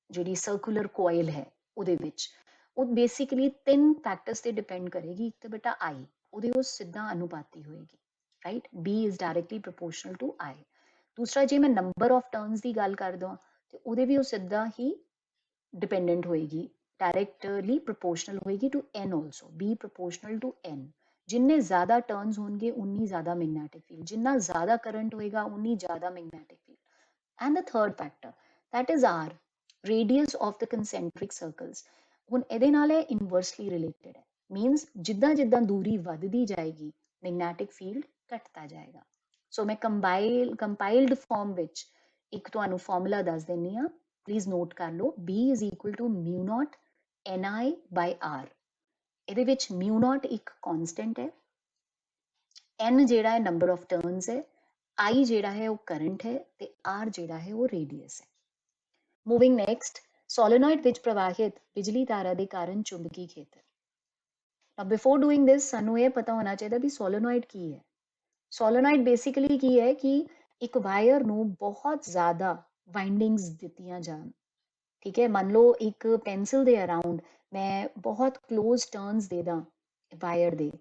Speaker 1: ਜਿਹੜੀ ਸਰਕੂਲਰ ਕੋਇਲ ਹੈ ਉਹਦੇ ਵਿੱਚ। ਉਹ ਬੇਸਿਕਲੀ 3 ਫੈਕਟਰਸ ਤੇ ਡਿਪੈਂਡ ਕਰੇਗੀ। ਇੱਕ ਤਾਂ ਬੇਟਾ I, ਉਹਦੇ ਉਹ ਸਿੱਧਾ ਅਨੁਪਾਤੀ ਹੋਏਗੀ, right, B is directly proportional to I। ਦੂਸਰਾ ਜੇ ਮੈਂ ਨੰਬਰ ਆਫ ਟਰਨਸ ਦੀ ਗੱਲ ਕਰਦਾ ਤੇ ਉਹਦੇ ਵੀ ਉਹ ਸਿੱਧਾ ਹੀ ਡਿਪੈਂਡੈਂਟ ਹੋਏਗੀ, ਡਾਇਰੈਕਟਲੀ ਪ੍ਰੋਪੋਰਸ਼ਨਲ ਹੋਏਗੀ to N also, B proportional to N। ਜਿੰਨੇ ਜ਼ਿਆਦਾ ਟਰਨਸ ਹੋਣਗੇ ਉਨੀ ਜ਼ਿਆਦਾ ਮੈਗਨੈਟਿਕ ਫੀਲਡ, ਜਿੰਨਾ ਜ਼ਿਆਦਾ ਕਰੰਟ ਹੋਏਗਾ ਉਨੀ ਜ਼ਿਆਦਾ magnetic field. And the third factor that is R, radius of the concentric circles। ਹੁਣ ਇਹਦੇ ਨਾਲ ਇਹ ਇਨਵਰਸਲੀ ਰਿਲੇਟਡ ਹੈ, ਮੀਨਸ ਜਿੱਦਾਂ ਜਿੱਦਾਂ ਦੂਰੀ ਵੱਧਦੀ ਜਾਏਗੀ ਮੈਗਨੈਟਿਕ ਫੀਲਡ ਘਟਦਾ ਜਾਏਗਾ। ਸੋ ਮੈਂ ਕੰਪਾਈਲਡ ਫਾਰਮ ਵਿੱਚ ਇੱਕ ਤੁਹਾਨੂੰ ਫਾਰਮੂਲਾ ਦੱਸ ਦਿੰਨੀ ਆ, ਪਲੀਜ਼ ਨੋਟ ਕਰ ਲਓ। B is equal to mu naught Ni by R। ਇਹਦੇ ਵਿੱਚ mu naught ਇੱਕ ਕਾਂਸਟੈਂਟ ਹੈ, N ਜਿਹੜਾ ਹੈ ਨੰਬਰ ਆਫ ਟਰਨਸ ਹੈ, I ਜਿਹੜਾ ਹੈ ਉਹ ਕਰੰਟ ਹੈ ਤੇ R ਜਿਹੜਾ ਹੈ ਉਹ ਰੇਡੀਅਸ ਹੈ। ਮੂਵਿੰਗ ਨੈਕਸਟ, ਸੋਲੇਨੋਇਡ ਵਿੱਚ ਪ੍ਰਵਾਹਿਤ ਬਿਜਲੀ ਤਾਰਾਂ ਦੇ ਕਾਰਨ ਚੁੰਬਕੀ ਖੇਤਰ। ਨਾਓ ਬਿਫੋਰ ਡੂਇੰਗ ਦਿਸ ਸਾਨੂੰ ਇਹ ਪਤਾ ਹੋਣਾ ਚਾਹੀਦਾ ਵੀ ਸੋਲੇਨੋਇਡ ਕੀ ਹੈ। ਸੋਲੇਨੋਇਡ ਬੇਸਿਕਲੀ ਕੀ ਹੈ ਕਿ ਇੱਕ ਵਾਇਰ ਨੂੰ ਬਹੁਤ ਜ਼ਿਆਦਾ ਵਾਈਂਡਿੰਗਸ ਦਿੱਤੀਆਂ ਜਾਣ, ਠੀਕ ਹੈ। ਮੰਨ ਲਓ ਇੱਕ ਪੈਨਸਿਲ ਦੇ ਅਰਾਊਂਡ ਮੈਂ ਬਹੁਤ ਕਲੋਜ਼ ਟਰਨਸ ਦੇ ਦਾਂ ਵਾਇਰ ਦੇ,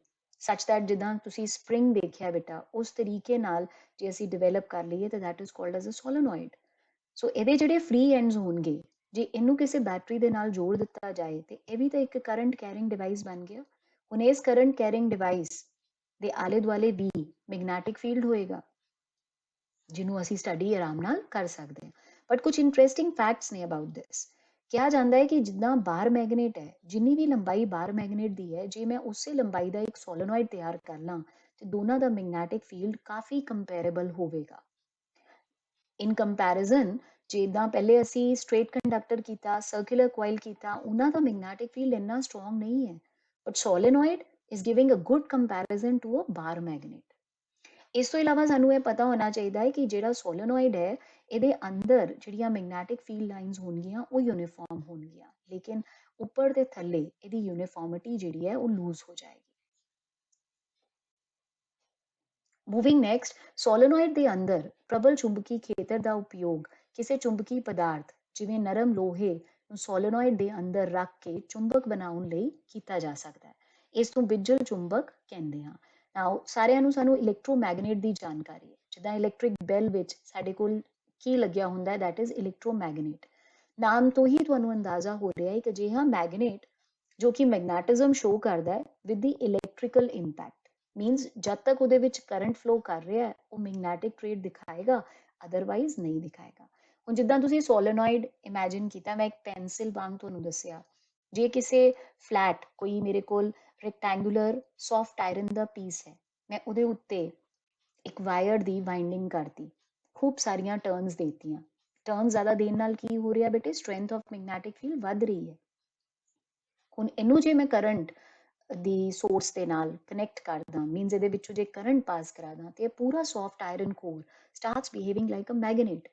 Speaker 1: ਸੱਚ ਦੈਟ ਜਿੱਦਾਂ ਤੁਸੀਂ ਸਪਰਿੰਗ ਦੇਖਿਆ ਬੇਟਾ, ਉਸ ਤਰੀਕੇ ਨਾਲ ਜੇ ਅਸੀਂ ਡਿਵੈਲਪ ਕਰ ਲਈਏ ਤਾਂ that is called as a solenoid. So ਇਹਦੇ ਜਿਹੜੇ ਫ੍ਰੀ ਐਂਡਸ ਹੋਣਗੇ, ਜੇ ਇਹਨੂੰ ਕਿਸੇ ਬੈਟਰੀ ਦੇ ਨਾਲ ਜੋੜ ਦਿੱਤਾ ਜਾਏ ਤੇ ਇਹ ਵੀ ਤਾਂ ਇੱਕ ਕਰੰਟ ਕੈਰਿੰਗ ਡਿਵਾਈਸ ਬਣ ਗਿਆ। ਹੁਣ ਇਸ ਕਰੰਟ ਕੈਰਿੰਗ ਡਿਵਾਈਸ ਦੇ ਆਲੇ ਦੁਆਲੇ ਵੀ ਮੈਗਨੈਟਿਕ ਫੀਲਡ ਹੋਏਗਾ ਜਿਹਨੂੰ ਅਸੀਂ ਸਟੱਡੀ ਆਰਾਮ ਨਾਲ ਕਰ ਸਕਦੇ ਹਾਂ। ਬਟ ਕੁਝ ਇੰਟਰਸਟਿੰਗ ਫੈਕਟਸ ਨੇ ਅਬਾਊਟ ਦਿਸ। ਕਿਹਾ ਜਾਂਦਾ ਹੈ ਕਿ ਜਿੱਦਾਂ ਬਾਰ ਮੈਗਨੇਟ ਹੈ, ਜਿੰਨੀ ਵੀ ਲੰਬਾਈ ਬਾਰ ਮੈਗਨੇਟ ਦੀ ਹੈ, ਜੇ ਮੈਂ ਉਸੇ ਲੰਬਾਈ ਦਾ ਇੱਕ ਸੋਲੋਨੋਇਡ ਤਿਆਰ ਕਰ ਲਾਂ ਤੇ ਦੋਨਾਂ ਦਾ ਮੈਗਨੈਟਿਕ ਫੀਲਡ ਕਾਫੀ ਕੰਪੈरेबल ਹੋਵੇਗਾ। ਇਨ ਕੰਪੈਰੀਜ਼ਨ ਜਿੱਦਾਂ ਪਹਿਲੇ ਅਸੀਂ ਸਟ੍ਰੇਟ ਕੰਡਕਟਰ ਕੀਤਾ, ਸਰਕੂਲਰ ਕੋਇਲ ਕੀਤਾ, ਉਹਨਾਂ ਦਾ ਮੈਗਨੈਟਿਕ ਫੀਲਡ ਇੰਨਾ ਸਟਰੋਂਗ ਨਹੀਂ ਹੈ, but solenoid is giving a good comparison to a bar magnet. ਇਸ ਤੋਂ ਇਲਾਵਾ ਸਾਨੂੰ ਇਹ ਪਤਾ ਹੋਣਾ ਚਾਹੀਦਾ ਹੈ ਕਿ ਜਿਹੜਾ ਸੋਲੋਨੋਇਡ ਹੈ ਇਹਦੇ ਅੰਦਰ ਜਿਹੜੀਆਂ ਮੈਗਨੈਟਿਕ ਫੀਲਡ ਲਾਈਨਸ ਹੋਣਗੀਆਂ ਉਹ ਯੂਨੀਫਾਰਮ ਹੋਣਗੀਆਂ, ਲੇਕਿਨ ਉੱਪਰ ਤੇ ਥੱਲੇ ਇਹਦੀ ਯੂਨੀਫਾਰਮਿਟੀ ਜਿਹੜੀ ਹੈ ਉਹ ਲੂਜ਼ ਹੋ ਜਾਏਗੀ। ਮੂਵਿੰਗ ਨੈਕਸਟ, ਸੋਲੋਨੋਇਡ ਦੇ ਅੰਦਰ ਪ੍ਰਬਲ ਚੁੰਬਕੀ ਖੇਤਰ ਦਾ ਉਪਯੋਗ ਕਿਸੇ ਚੁੰਬਕੀ ਪਦਾਰਥ ਜਿਵੇਂ ਨਰਮ ਲੋਹੇ ਨੂੰ ਸੋਲੋਨੋਇਡ ਦੇ ਅੰਦਰ ਰੱਖ ਕੇ ਚੁੰਬਕ ਬਣਾਉਣ ਲਈ ਕੀਤਾ ਜਾ ਸਕਦਾ ਹੈ। ਇਸ ਨੂੰ ਬਿਜਲ ਚੁੰਬਕ ਕਹਿੰਦੇ ਹਾਂ। ਨਾਓ ਸਾਰਿਆਂ ਨੂੰ ਸਾਨੂੰ ਇਲੈਕਟ੍ਰੋਮੈਗਨੇਟ ਦੀ ਜਾਣਕਾਰੀ ਹੈ। ਜਿੱਦਾਂ ਇਲੈਕਟ੍ਰਿਕ ਬੈਲ ਵਿੱਚ ਸਾਡੇ ਕੋਲ ਕੀ ਲੱਗਿਆ ਹੁੰਦਾ ਹੈ, ਦੈਟ ਇਜ਼ ਇਲੈਕਟ੍ਰੋਮੈਗਨੇਟ। ਨਾਮ ਤੋਂ ਹੀ ਤੁਹਾਨੂੰ ਅੰਦਾਜ਼ਾ ਹੋ ਰਿਹਾ ਹੈ ਕਿ ਅਜਿਹਾ ਮੈਗਨੇਟ ਜੋ ਕਿ ਮੈਗਨੈਟਿਜ਼ਮ ਸ਼ੋ ਕਰਦਾ ਹੈ with the electrical impact, means ਜਦ ਤੱਕ ਉਹਦੇ ਵਿੱਚ ਕਰੰਟ ਫਲੋ ਕਰ ਰਿਹਾ ਹੈ ਉਹ ਮੈਗਨੈਟਿਕ ਟ੍ਰੇਡ ਦਿਖਾਏਗਾ, ਅਦਰਵਾਈਜ਼ ਨਹੀਂ ਦਿਖਾਏਗਾ। ਹੁਣ ਜਿੱਦਾਂ ਤੁਸੀਂ ਸੋਲੋਨੋਇਡ ਇਮੇਜਿਨ ਕੀਤਾ, ਮੈਂ ਇੱਕ ਪੈਨਸਿਲ ਵਾਂਗ ਤੁਹਾਨੂੰ ਦੱਸਿਆ, ਜੇ ਕਿਸੇ ਫਲੈਟ ਕੋਈ ਮੇਰੇ ਕੋਲ ਰੈਕਟੈਂਗੂਲਰ ਸੌਫਟ ਆਇਰਨ ਦਾ ਪੀਸ ਹੈ, ਮੈਂ ਉਹਦੇ ਉੱਤੇ ਇੱਕ ਵਾਇਰ ਦੀ ਵਾਈਂਡਿੰਗ ਕਰਤੀ, ਖੂਬ ਸਾਰੀਆਂ ਟਰਨਸ ਦੇਤੀਆਂ। ਟਰਨ ਜ਼ਿਆਦਾ ਦੇਣ ਨਾਲ ਕੀ ਹੋ ਰਿਹਾ ਬੇਟੇ, ਸਟਰੈਂਥ ਆਫ ਮੈਗਨੈਟਿਕ ਫੀਲਡ ਵੱਧ ਰਹੀ ਹੈ। ਹੁਣ ਇਹਨੂੰ ਜੇ ਮੈਂ ਕਰੰਟ ਦੀ ਸੋਰਸ ਦੇ ਨਾਲ ਕਨੈਕਟ ਕਰਦਾ, ਮੀਨਸ ਇਹਦੇ ਵਿੱਚੋਂ ਜੇ ਕਰੰਟ ਪਾਸ ਕਰਾਦਾ ਤੇ ਇਹ ਪੂਰਾ soft iron core starts behaving like a magnet.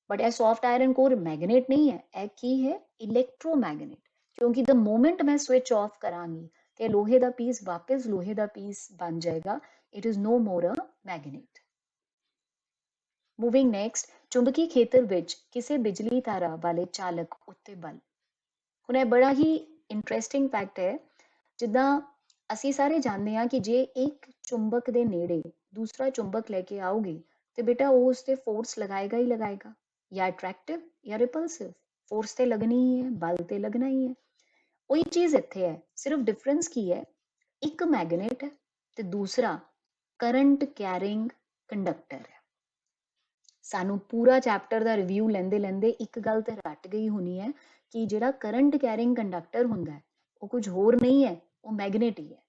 Speaker 1: But ਇਹ ਸੌਫਟ ਆਇਰਨ ਕੋਰ ਮੈਗਨੇਟ ਨਹੀਂ ਹੈ, ਇਹ ਕੀ ਹੈ, ਇਲੈਕਟ੍ਰੋਮੈਗਨੇਟ। ਕਿਉਂਕਿ ਦ ਮੋਮੈਂਟ ਮੈਂ ਸਵਿਚ ਆਫ ਕਰਾਂਗੀ ਤੇ ਲੋਹੇ ਦਾ ਪੀਸ ਵਾਪਸ ਲੋਹੇ ਦਾ ਪੀਸ ਬਣ ਜਾਏਗਾ, it is no more a magnet. Moving next, ਚੁੰਬਕੀ ਖੇਤਰ ਵਿੱਚ ਕਿਸੇ ਬਿਜਲੀ ਤਾਰਾ ਵਾਲੇ ਚਾਲਕ ਉੱਤੇ ਬਲ। ਹੁਣ ਇਹ ਬੜਾ ਹੀ ਇੰਟਰਸਟਿੰਗ ਫੈਕਟ ਹੈ। ਜਿੱਦਾਂ ਅਸੀਂ ਸਾਰੇ ਜਾਣਦੇ ਹਾਂ ਕਿ ਜੇ ਇੱਕ ਚੁੰਬਕ ਦੇ ਨੇੜੇ ਦੂਸਰਾ ਚੁੰਬਕ ਲੈ ਕੇ ਆਓਗੇ ਤੇ ਬੇਟਾ ਉਹ ਉਸ ਤੇ ਫੋਰਸ ਲਗਾਏਗਾ ਹੀ ਲਗਾਏਗਾ, ਜਾਂ ਅਟਰੈਕਟਿਵ ਜਾਂ ਰਿਪਲਸਿਵ। ਫੋਰਸ ਤੇ ਲੱਗਣੀ ਹੀ ਹੈ, ਬਲ ਤੇ ਲੱਗਣਾ ਹੀ ਹੈ। ਉਹੀ ਚੀਜ਼ ਇੱਥੇ ਹੈ, ਸਿਰਫ ਡਿਫਰੈਂਸ ਕੀ ਹੈ, ਇੱਕ ਮੈਗਨੇਟ ਹੈ ਤੇ ਦੂਸਰਾ ਕਰੰਟ ਕੈਰਿੰਗ ਕੰਡਕਟਰ ਹੈ। ਸਾਨੂੰ ਪੂਰਾ ਚੈਪਟਰ ਦਾ ਰਿਵਿਊ ਲੈਂਦੇ ਲੈਂਦੇ ਇੱਕ ਗੱਲ ਤੇ ਰੱਟ ਗਈ ਹੋਣੀ ਹੈ ਕਿ ਜਿਹੜਾ ਕਰੰਟ ਕੈਰਿੰਗ ਕੰਡਕਟਰ ਹੁੰਦਾ ਹੈ ਉਹ ਕੁਝ ਹੋਰ ਨਹੀਂ ਹੈ, ਉਹ ਮੈਗਨੇਟ ਹੀ ਹੈ।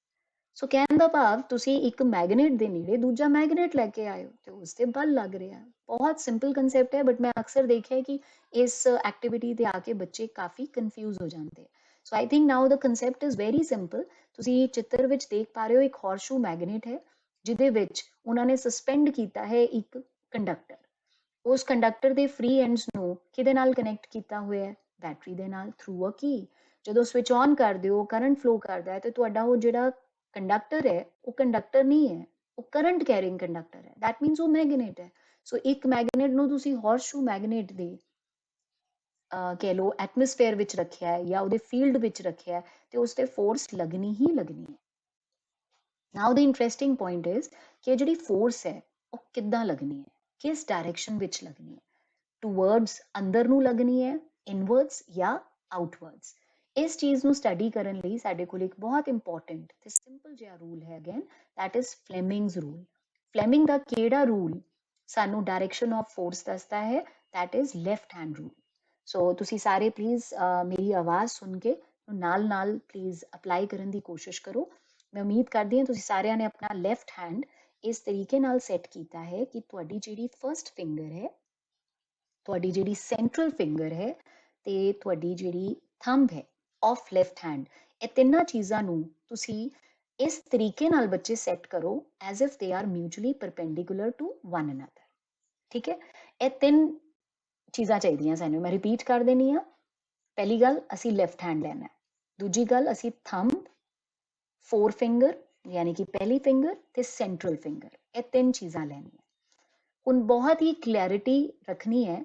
Speaker 1: ਸੋ ਕਹਿਣ ਦਾ ਭਾਵ ਤੁਸੀਂ ਇੱਕ ਮੈਗਨੇਟ ਦੇ ਨੇੜੇ ਦੂਜਾ ਮੈਗਨੇਟ ਲੈ ਕੇ ਆਇਓ ਤੇ ਉਸ ਤੇ ਬਲ ਲੱਗ ਰਿਹਾ। ਬਹੁਤ ਸਿੰਪਲ ਕੰਸੈਪਟ ਹੈ, ਬਟ ਮੈਂ ਅਕਸਰ ਦੇਖਿਆ ਕਿ ਇਸ ਐਕਟੀਵਿਟੀ ਤੇ ਆ ਕੇ ਬੱਚੇ ਕਾਫੀ ਕਨਫਿਊਜ਼ ਹੋ ਜਾਂਦੇ। So I think now the concept is very simple. ਤੁਸੀਂ ਚਿੱਤਰ ਵਿੱਚ ਦੇਖ ਪਾ ਰਹੇ ਹੋ ਇੱਕ ਹਾਰਸ਼ੂ ਮੈਗਨੇਟ ਹੈ ਜਿਹਦੇ ਵਿੱਚ ਉਹਨਾਂ ਨੇ ਸਸਪੈਂਡ ਕੀਤਾ ਹੈ ਇੱਕ ਕੰਡਕਟਰ। ਉਸ ਕੰਡਕਟਰ ਦੇ ਫ੍ਰੀ ਐਂਡਸ ਨੂੰ ਕਿਹਦੇ ਨਾਲ ਕਨੈਕਟ ਕੀਤਾ ਹੋਇਆ ਹੈ, ਬੈਟਰੀ ਦੇ ਨਾਲ, ਥਰੂ ਅ ਕੀ। ਜਦੋਂ ਸਵਿਚ ਔਨ ਕਰ ਦਿਓ, ਕਰੰਟ ਫਲੋ ਕਰਦਾ ਹੈ ਤੇ ਤੁਹਾਡਾ ਉਹ ਜਿਹੜਾ ਕੰਡਕਟਰ ਹੈ ਉਹ ਕੰਡਕਟਰ ਨਹੀਂ ਹੈ, ਉਹ ਕਰੰਟ ਕੈਰਿੰਗ ਕੰਡਕਟਰ ਹੈ, ਦੈਟ ਮੀਨਸ ਉਹ ਮੈਗਨੇਟ ਹੈ। ਸੋ ਇੱਕ ਮੈਗਨੇਟ ਨੂੰ ਤੁਸੀਂ ਹਾਰਸ਼ੂ ਮੈਗਨੇਟ ਦੇ ਕਹਿ ਲਓ ਐਟਮੋਸਫੇਅਰ ਵਿੱਚ ਰੱਖਿਆ ਹੈ ਜਾਂ ਉਹਦੇ ਫੀਲਡ ਵਿੱਚ ਰੱਖਿਆ ਹੈ ਤੇ ਉਸ ਤੇ ਫੋਰਸ ਲੱਗਣੀ ਹੀ ਲੱਗਣੀ ਹੈ। ਨਾਓ ਦ ਇੰਟਰਸਟਿੰਗ ਪੁਆਇੰਟ ਇਜ਼ ਕਿ ਜਿਹੜੀ ਫੋਰਸ ਹੈ ਉਹ ਕਿੱਦਾਂ ਲੱਗਣੀ ਹੈ, ਕਿਸ ਡਾਇਰੈਕਸ਼ਨ ਵਿੱਚ ਲੱਗਣੀ ਹੈ, ਟੂਵਰਡਸ ਅੰਦਰ ਨੂੰ ਲੱਗਣੀ ਹੈ, ਇਨਵਰਡਸ ਜਾਂ ਆਊਟਵਰਡਸ। ਇਸ ਚੀਜ਼ ਨੂੰ ਸਟੱਡੀ ਕਰਨ ਲਈ ਸਾਡੇ ਕੋਲ ਇੱਕ ਬਹੁਤ ਇੰਪੋਰਟੈਂਟ ਤੇ ਸਿੰਪਲ ਜਿਹਾ ਰੂਲ ਹੈ, again that is Fleming's rule. Fleming ਦਾ ਕਿਹੜਾ ਰੂਲ ਸਾਨੂੰ ਡਾਇਰੈਕਸ਼ਨ ਆਫ ਫੋਰਸ ਦੱਸਦਾ ਹੈ, that is left hand rule. So ਤੁਸੀਂ ਸਾਰੇ ਪਲੀਜ਼ ਮੇਰੀ ਆਵਾਜ਼ ਸੁਣ ਕੇ ਨਾਲ ਨਾਲ ਪਲੀਜ਼ ਅਪਲਾਈ ਕਰਨ ਦੀ ਕੋਸ਼ਿਸ਼ ਕਰੋ। ਮੈਂ ਉਮੀਦ ਕਰਦੀ ਹਾਂ ਤੁਸੀਂ ਸਾਰਿਆਂ ਨੇ ਆਪਣਾ ਲੈਫਟ ਹੈਂਡ ਇਸ ਤਰੀਕੇ ਨਾਲ ਸੈੱਟ ਕੀਤਾ ਹੈ ਕਿ ਤੁਹਾਡੀ ਜਿਹੜੀ ਫਰਸਟ ਫਿੰਗਰ ਹੈ, ਤੁਹਾਡੀ ਜਿਹੜੀ ਸੈਂਟਰਲ ਫਿੰਗਰ ਹੈ ਤੇ ਤੁਹਾਡੀ ਜਿਹੜੀ ਥੰਬ ਹੈ ਆਫ ਲੈਫਟ ਹੈਂਡ, ਇਹ ਤਿੰਨਾਂ ਚੀਜ਼ਾਂ ਨੂੰ ਤੁਸੀਂ ਇਸ ਤਰੀਕੇ ਨਾਲ ਬੱਚੇ ਸੈੱਟ ਕਰੋ as if they are mutually perpendicular to one another. ਠੀਕ ਹੈ, ਇਹ ਤਿੰਨ ਚੀਜ਼ਾਂ ਚਾਹੀਦੀਆਂ ਸਾਨੂੰ। ਮੈਂ ਰਿਪੀਟ ਕਰ ਦੇਣੀ ਆ। ਪਹਿਲੀ ਗੱਲ, ਅਸੀਂ ਲੈਫਟ ਹੈਂਡ ਲੈਣਾ। ਦੂਜੀ ਗੱਲ, ਅਸੀਂ ਥੰਬ, ਫੋਰ ਫਿੰਗਰ ਯਾਨੀ ਕਿ ਪਹਿਲੀ ਫਿੰਗਰ ਤੇ ਸੈਂਟਰਲ ਫਿੰਗਰ, ਇਹ ਤਿੰਨ ਚੀਜ਼ਾਂ ਲੈਣੀਆਂ। ਹੁਣ ਬਹੁਤ ਹੀ ਕਲੈਰਿਟੀ ਰੱਖਣੀ ਹੈ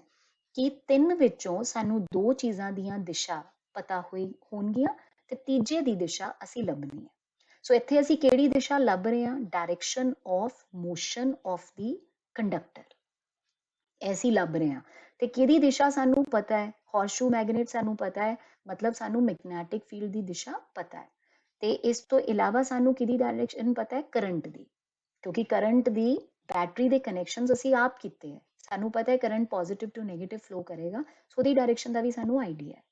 Speaker 1: ਕਿ ਤਿੰਨ ਵਿੱਚੋਂ ਸਾਨੂੰ ਦੋ ਚੀਜ਼ਾਂ ਦੀਆਂ ਦਿਸ਼ਾ ਪਤਾ ਹੋਣਗੀਆਂ ਤੇ ਤੀਜੇ ਦੀ ਦਿਸ਼ਾ ਅਸੀਂ ਲੱਭਣੀ ਹੈ। ਸੋ ਇੱਥੇ ਅਸੀਂ ਕਿਹੜੀ ਦਿਸ਼ਾ ਲੱਭ ਰਹੇ ਹਾਂ, direction of motion of the conductor, ਐਸੀ ਲੱਭ ਰਹੇ ਹਾਂ। ਤੇ ਕਿਹਦੀ ਦਿਸ਼ਾ ਸਾਨੂੰ ਪਤਾ ਹੈ, ਹਾਰਸ਼ੂ ਮੈਗਨੇਟ ਸਾਨੂੰ ਪਤਾ ਹੈ, ਮਤਲਬ ਸਾਨੂੰ ਮੈਗਨੈਟਿਕ ਫੀਲਡ ਦੀ ਦਿਸ਼ਾ ਪਤਾ ਹੈ। ਤੇ ਇਸ ਤੋਂ ਇਲਾਵਾ ਸਾਨੂੰ ਕਿਹਦੀ ਡਾਇਰੈਕਸ਼ਨ ਪਤਾ ਹੈ? ਕਰੰਟ ਦੀ, ਕਿਉਂਕਿ ਕਰੰਟ ਦੀ ਬੈਟਰੀ ਦੇ ਕਨੈਕਸ਼ਨਸ ਅਸੀਂ ਆਪ ਕੀਤੇ ਹੈ, ਸਾਨੂੰ ਪਤਾ ਹੈ current positive to negative flow ਕਰੇਗਾ, ਸੋ ਉਹਦੀ ਡਾਇਰੈਕਸ਼ਨ ਦਾ ਵੀ ਸਾਨੂੰ ਆਈਡੀਆ ਹੈ।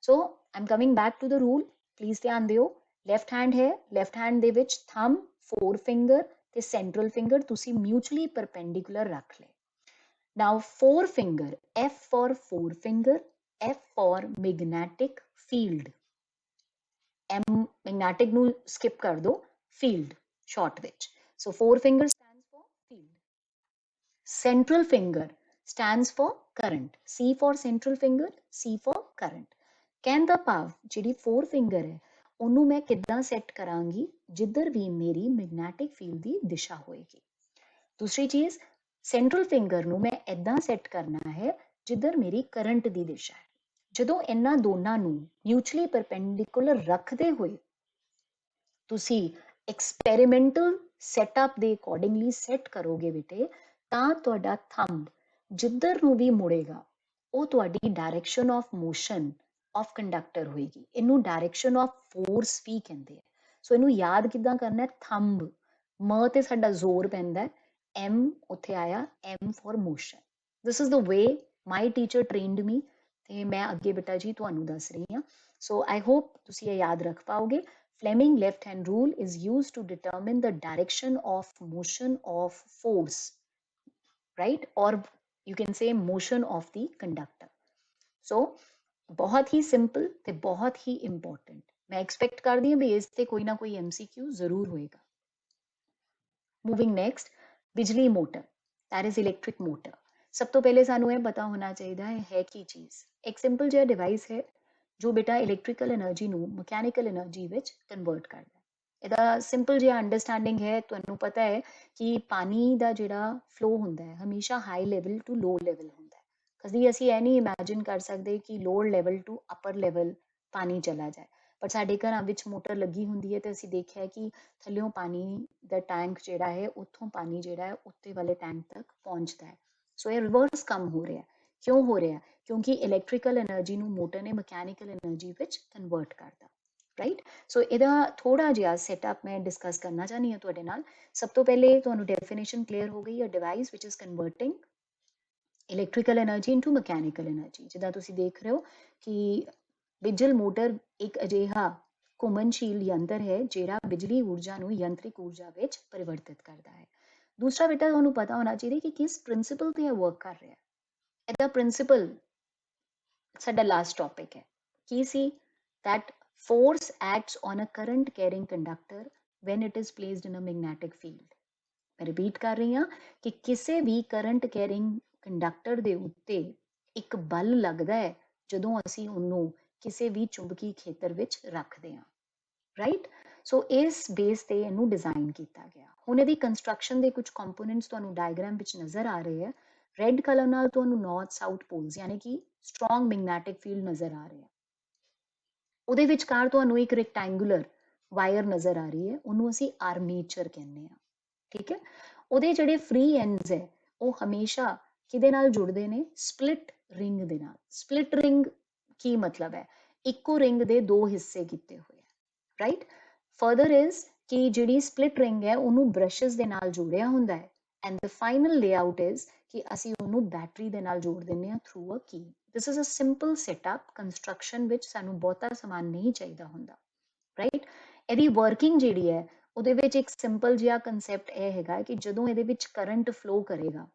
Speaker 1: So I am coming back to the rule, please ਧਿਆਨ ਦਿਓ। ਲੈਫਟ ਹੈਂਡ ਹੈ, ਲੈਫਟ ਹੈਂਡ ਦੇ ਵਿੱਚ ਥੰਬ, ਫੋਰ ਫਿੰਗਰ ਤੇ ਸੈਂਟਰਲ ਫਿੰਗਰ ਤੁਸੀਂ ਮਿਊਚੁਅਲੀ ਪਰਪੈਂਡੀਕੂਲਰ ਰੱਖ ਲਏ। Now forefinger, F for forefinger, F for magnetic field. M magnetic ਨੂੰ skip ਕਰ ਦੋ, field short ਵਿੱਚ. So forefinger stands for field. Central finger stands for current. C for central finger, C for current. ਕਹਿਣ ਦਾ ਭਾਵ ਜਿਹੜੀ forefinger ਹੈ ਉਹਨੂੰ ਮੈਂ ਕਿੱਦਾਂ ਸੈੱਟ ਕਰਾਂਗੀ ਜਿੱਧਰ ਵੀ ਮੇਰੀ ਮੈਗਨੈਟਿਕ ਫੀਲਡ ਦੀ ਦਿਸ਼ਾ ਹੋਏਗੀ। ਦੂਸਰੀ ਚੀਜ਼, ਸੈਂਟਰਲ ਫਿੰਗਰ ਨੂੰ ਮੈਂ ਇਦਾਂ ਸੈੱਟ ਕਰਨਾ ਹੈ ਜਿੱਧਰ ਮੇਰੀ ਕਰੰਟ ਦੀ ਦਿਸ਼ਾ ਹੈ। ਜਦੋਂ ਇਹਨਾਂ ਦੋਨਾਂ ਨੂੰ ਮਿਊਚੁਅਲੀ ਪਰਪੈਂਡੀਕੂਲਰ ਰੱਖਦੇ ਹੋਏ ਤੁਸੀਂ ਐਕਸਪੈਰੀਮੈਂਟਲ ਸੈਟਅਪ ਦੇ ਅਕੋਰਡਿੰਗਲੀ ਸੈੱਟ ਕਰੋਗੇ ਬੇਟੇ, ਤਾਂ ਤੁਹਾਡਾ ਥੰਬ ਜਿੱਧਰ ਨੂੰ ਵੀ ਮੁੜੇਗਾ ਉਹ ਤੁਹਾਡੀ direction of motion of conductor ਹੋਏਗੀ। ਇਹਨੂੰ ਡਾਇਰੈਕਸ਼ਨ ਆਫ ਫੋਰਸ ਵੀ ਕਹਿੰਦੇ ਆ। ਸੋ ਇਹਨੂੰ ਯਾਦ ਕਿੱਦਾਂ ਕਰਨਾ ਹੈ? ਥੰਬ, ਮ ਤੇ ਸਾਡਾ ਜ਼ੋਰ ਪੈਂਦਾ ਹੈ, M ਉੱਥੇ ਆਇਆ, M for motion. This is the way my teacher trained me ਤੇ ਮੈਂ ਅੱਗੇ ਬੇਟਾ ਜੀ ਤੁਹਾਨੂੰ ਦੱਸ ਰਹੀ ਹਾਂ। So I hope ਤੁਸੀਂ ਇਹ ਯਾਦ ਰੱਖ ਪਾਓਗੇ। Fleming left hand rule is used to determine the direction of motion of force, right? Or you can say motion of the conductor. So ਬਹੁਤ ਹੀ ਸਿੰਪਲ ਤੇ ਬਹੁਤ ਹੀ ਇੰਪੋਰਟੈਂਟ। ਮੈਂ ਐਕਸਪੈਕਟ ਕਰਦੀ ਹਾਂ ਵੀ ਇਸ ਤੇ ਕੋਈ ਨਾ ਕੋਈ MCQ ਜ਼ਰੂਰ ਹੋਏਗਾ। Moving next, ਬਿਜਲੀ motor, that is electric motor. ਸਭ ਤੋਂ ਪਹਿਲੇ ਸਾਨੂੰ ਇਹ ਪਤਾ ਹੋਣਾ ਚਾਹੀਦਾ ਹੈ ਕੀ ਚੀਜ਼। ਇੱਕ ਸਿੰਪਲ ਜਿਹਾ ਡਿਵਾਈਸ ਹੈ ਜੋ ਬੇਟਾ ਇਲੈਕਟ੍ਰੀਕਲ એનર્ਜੀ ਨੂੰ ਮਕੈਨੀਕਲ એનર્ਜੀ ਵਿੱਚ ਕਨਵਰਟ ਕਰਦਾ ਹੈ। ਇਹਦਾ ਸਿੰਪਲ ਜਿਹਾ ਅੰਡਰਸਟੈਂਡਿੰਗ ਹੈ, ਤੁਹਾਨੂੰ ਪਤਾ ਹੈ ਕਿ ਪਾਣੀ ਦਾ ਜਿਹੜਾ ਫਲੋ ਹੁੰਦਾ ਹੈ ਹਮੇਸ਼ਾ high level to low level ਹੁੰਦਾ ਹੈ। ਕਦੀ ਅਸੀਂ ਇਹ ਨਹੀਂ ਇਮੇਜਿਨ ਕਰ ਸਕਦੇ ਕਿ lower level to upper level ਪਾਣੀ ਚਲਾ ਜਾਏ, ਪਰ ਸਾਡੇ ਘਰਾਂ ਵਿੱਚ ਮੋਟਰ ਲੱਗੀ ਹੁੰਦੀ ਹੈ ਤੇ ਅਸੀਂ ਦੇਖਿਆ ਕਿ ਥੱਲਿਓਂ ਪਾਣੀ ਦਾ ਟੈਂਕ ਜਿਹੜਾ ਹੈ ਉੱਥੋਂ ਪਾਣੀ ਜਿਹੜਾ ਹੈ ਉੱਤੇ ਵਾਲੇ ਟੈਂਕ ਤੱਕ ਪਹੁੰਚਦਾ ਹੈ। ਸੋ ਇਹ ਰਿਵਰਸ ਕੰਮ ਹੋ ਰਿਹਾ। ਕਿਉਂ ਹੋ ਰਿਹਾ? ਕਿਉਂਕਿ ਇਲੈਕਟ੍ਰੀਕਲ એનર્ਜੀ ਨੂੰ ਮੋਟਰ ਨੇ ਮਕੈਨੀਕਲ એનર્ਜੀ ਵਿੱਚ ਕਨਵਰਟ ਕਰਤਾ, ਰਾਈਟ? ਸੋ ਇਹਦਾ ਥੋੜਾ ਜਿਹਾ ਸੈਟਅਪ ਮੈਂ ਡਿਸਕਸ ਕਰਨਾ ਚਾਹਨੀ ਹਾਂ ਤੁਹਾਡੇ ਨਾਲ। ਸਭ ਤੋਂ ਪਹਿਲੇ ਤੁਹਾਨੂੰ ਡੈਫੀਨੇਸ਼ਨ ਕਲੀਅਰ ਹੋ ਗਈ, a device which is converting electrical energy into mechanical energy. ਜਿੱਦਾਂ ਤੁਸੀਂ ਦੇਖ ਰਹੇ ਹੋ ਕਿ ਡਿਜੀਟਲ ਮੋਟਰ ਇੱਕ ਅਜਿਹਾ ਘੁੰਮਣਸ਼ੀਲ ਯੰਤਰ ਹੈ ਜਿਹੜਾ ਬਿਜਲੀ ਊਰਜਾ ਨੂੰ ਯੰਤਰਿਕ ਊਰਜਾ ਵਿੱਚ ਪਰਿਵਰਤਿਤ ਕਰਦਾ ਹੈ। ਦੂਸਰਾ ਬੇਟਾ ਤੁਹਾਨੂੰ ਪਤਾ ਹੋਣਾ ਚਾਹੀਦਾ ਕਿ ਕਿਸ ਪ੍ਰਿੰਸੀਪਲ ਤੇ ਇਹ ਵਰਕ ਕਰ ਰਿਹਾ ਹੈ। ਇਹਦਾ ਪ੍ਰਿੰਸੀਪਲ ਸਾਡਾ ਲਾਸਟ ਟੌਪਿਕ ਹੈ। ਕੀ ਸੀ? that force acts on a current carrying conductor when it is placed in a magnetic field. ਮੈਂ ਰਿਪੀਟ ਕਰ ਰਹੀ ਹਾਂ ਕਿ ਕਿਸੇ ਵੀ ਕਰੰਟ ਕੈਰਿੰਗ ਕੰਡਕਟਰ ਦੇ ਉੱਤੇ ਇੱਕ ਬਲ ਲੱਗਦਾ ਹੈ ਜਦੋਂ ਅਸੀਂ ਉਹਨੂੰ ਕਿਸੇ ਵੀ ਚੁੰਬਕੀ ਖੇਤਰ ਵਿੱਚ ਰੱਖਦੇ ਹਾਂ, ਰਾਈਟ? ਸੋ ਇਸ ਬੇਸ ਤੇ ਇਹਨੂੰ ਡਿਜ਼ਾਈਨ ਕੀਤਾ ਗਿਆ। ਹੁਣ ਇਹਦੀ ਕੰਸਟਰਕਸ਼ਨ ਦੇ ਕੁਝ ਕੰਪੋਨੈਂਟਸ ਤੁਹਾਨੂੰ ਡਾਇਗਰਾਮ ਵਿੱਚ ਨਜ਼ਰ ਆ ਰਹੇ ਹੈ। ਰੈੱਡ ਕਲਰ ਨਾਲ ਤੁਹਾਨੂੰ ਨਾਰਥ ਸਾਊਥ ਪੋਲਸ ਯਾਨੀ ਕਿ ਸਟਰੋਂਗ ਮੈਗਨੈਟਿਕ ਫੀਲਡ ਨਜ਼ਰ ਆ ਰਿਹਾ। ਉਹਦੇ ਵਿਚਕਾਰ ਤੁਹਾਨੂੰ ਇੱਕ ਰੈਕਟੈਂਗੂਲਰ ਵਾਇਰ ਨਜ਼ਰ ਆ ਰਹੀ ਹੈ, ਉਹਨੂੰ ਅਸੀਂ ਆਰਮੇਚਰ ਕਹਿੰਦੇ ਆ, ਠੀਕ ਹੈ? ਉਹਦੇ ਜਿਹੜੇ ਫ੍ਰੀ ਐਂਡਸ ਹੈ ਉਹ ਹਮੇਸ਼ਾ ਕਿਹਦੇ ਨਾਲ ਜੁੜਦੇ ਨੇ? ਸਪਲਿਟ ਰਿੰਗ ਦੇ ਨਾਲ। ਸਪਲਿਟ ਰਿੰਗ ਕੀ ਮਤਲਬ ਹੈ? ਇੱਕੋ ਰਿੰਗ ਦੇ ਦੋ ਹਿੱਸੇ ਕੀਤੇ ਹੋਏ ਆ, ਰਾਈਟ? ਫਰਦਰ ਇਜ਼ ਕਿ ਜਿਹੜੀ ਸਪਲਿਟ ਰਿੰਗ ਹੈ ਉਹਨੂੰ ਬ੍ਰਸ਼ਸ ਦੇ ਨਾਲ ਜੋੜਿਆ ਹੁੰਦਾ ਹੈ and the final layout is ਕਿ ਅਸੀਂ ਉਹਨੂੰ ਬੈਟਰੀ ਦੇ ਨਾਲ ਜੋੜ ਦਿੰਦੇ ਹਾਂ through a key. This is a simple setup. Construction ਵਿੱਚ ਸਾਨੂੰ ਬਹੁਤਾ ਸਮਾਨ ਨਹੀਂ ਚਾਹੀਦਾ ਹੁੰਦਾ, ਰਾਈਟ? ਇਹਦੀ ਵਰਕਿੰਗ ਜਿਹੜੀ ਹੈ ਉਹਦੇ ਵਿੱਚ ਇੱਕ ਸਿੰਪਲ ਜਿਹਾ ਕਨਸੈਪਟ ਇਹ ਹੈਗਾ ਕਿ ਜਦੋਂ ਇਹਦੇ ਵਿੱਚ ਕਰੰਟ ਫਲੋ ਕਰੇਗਾ,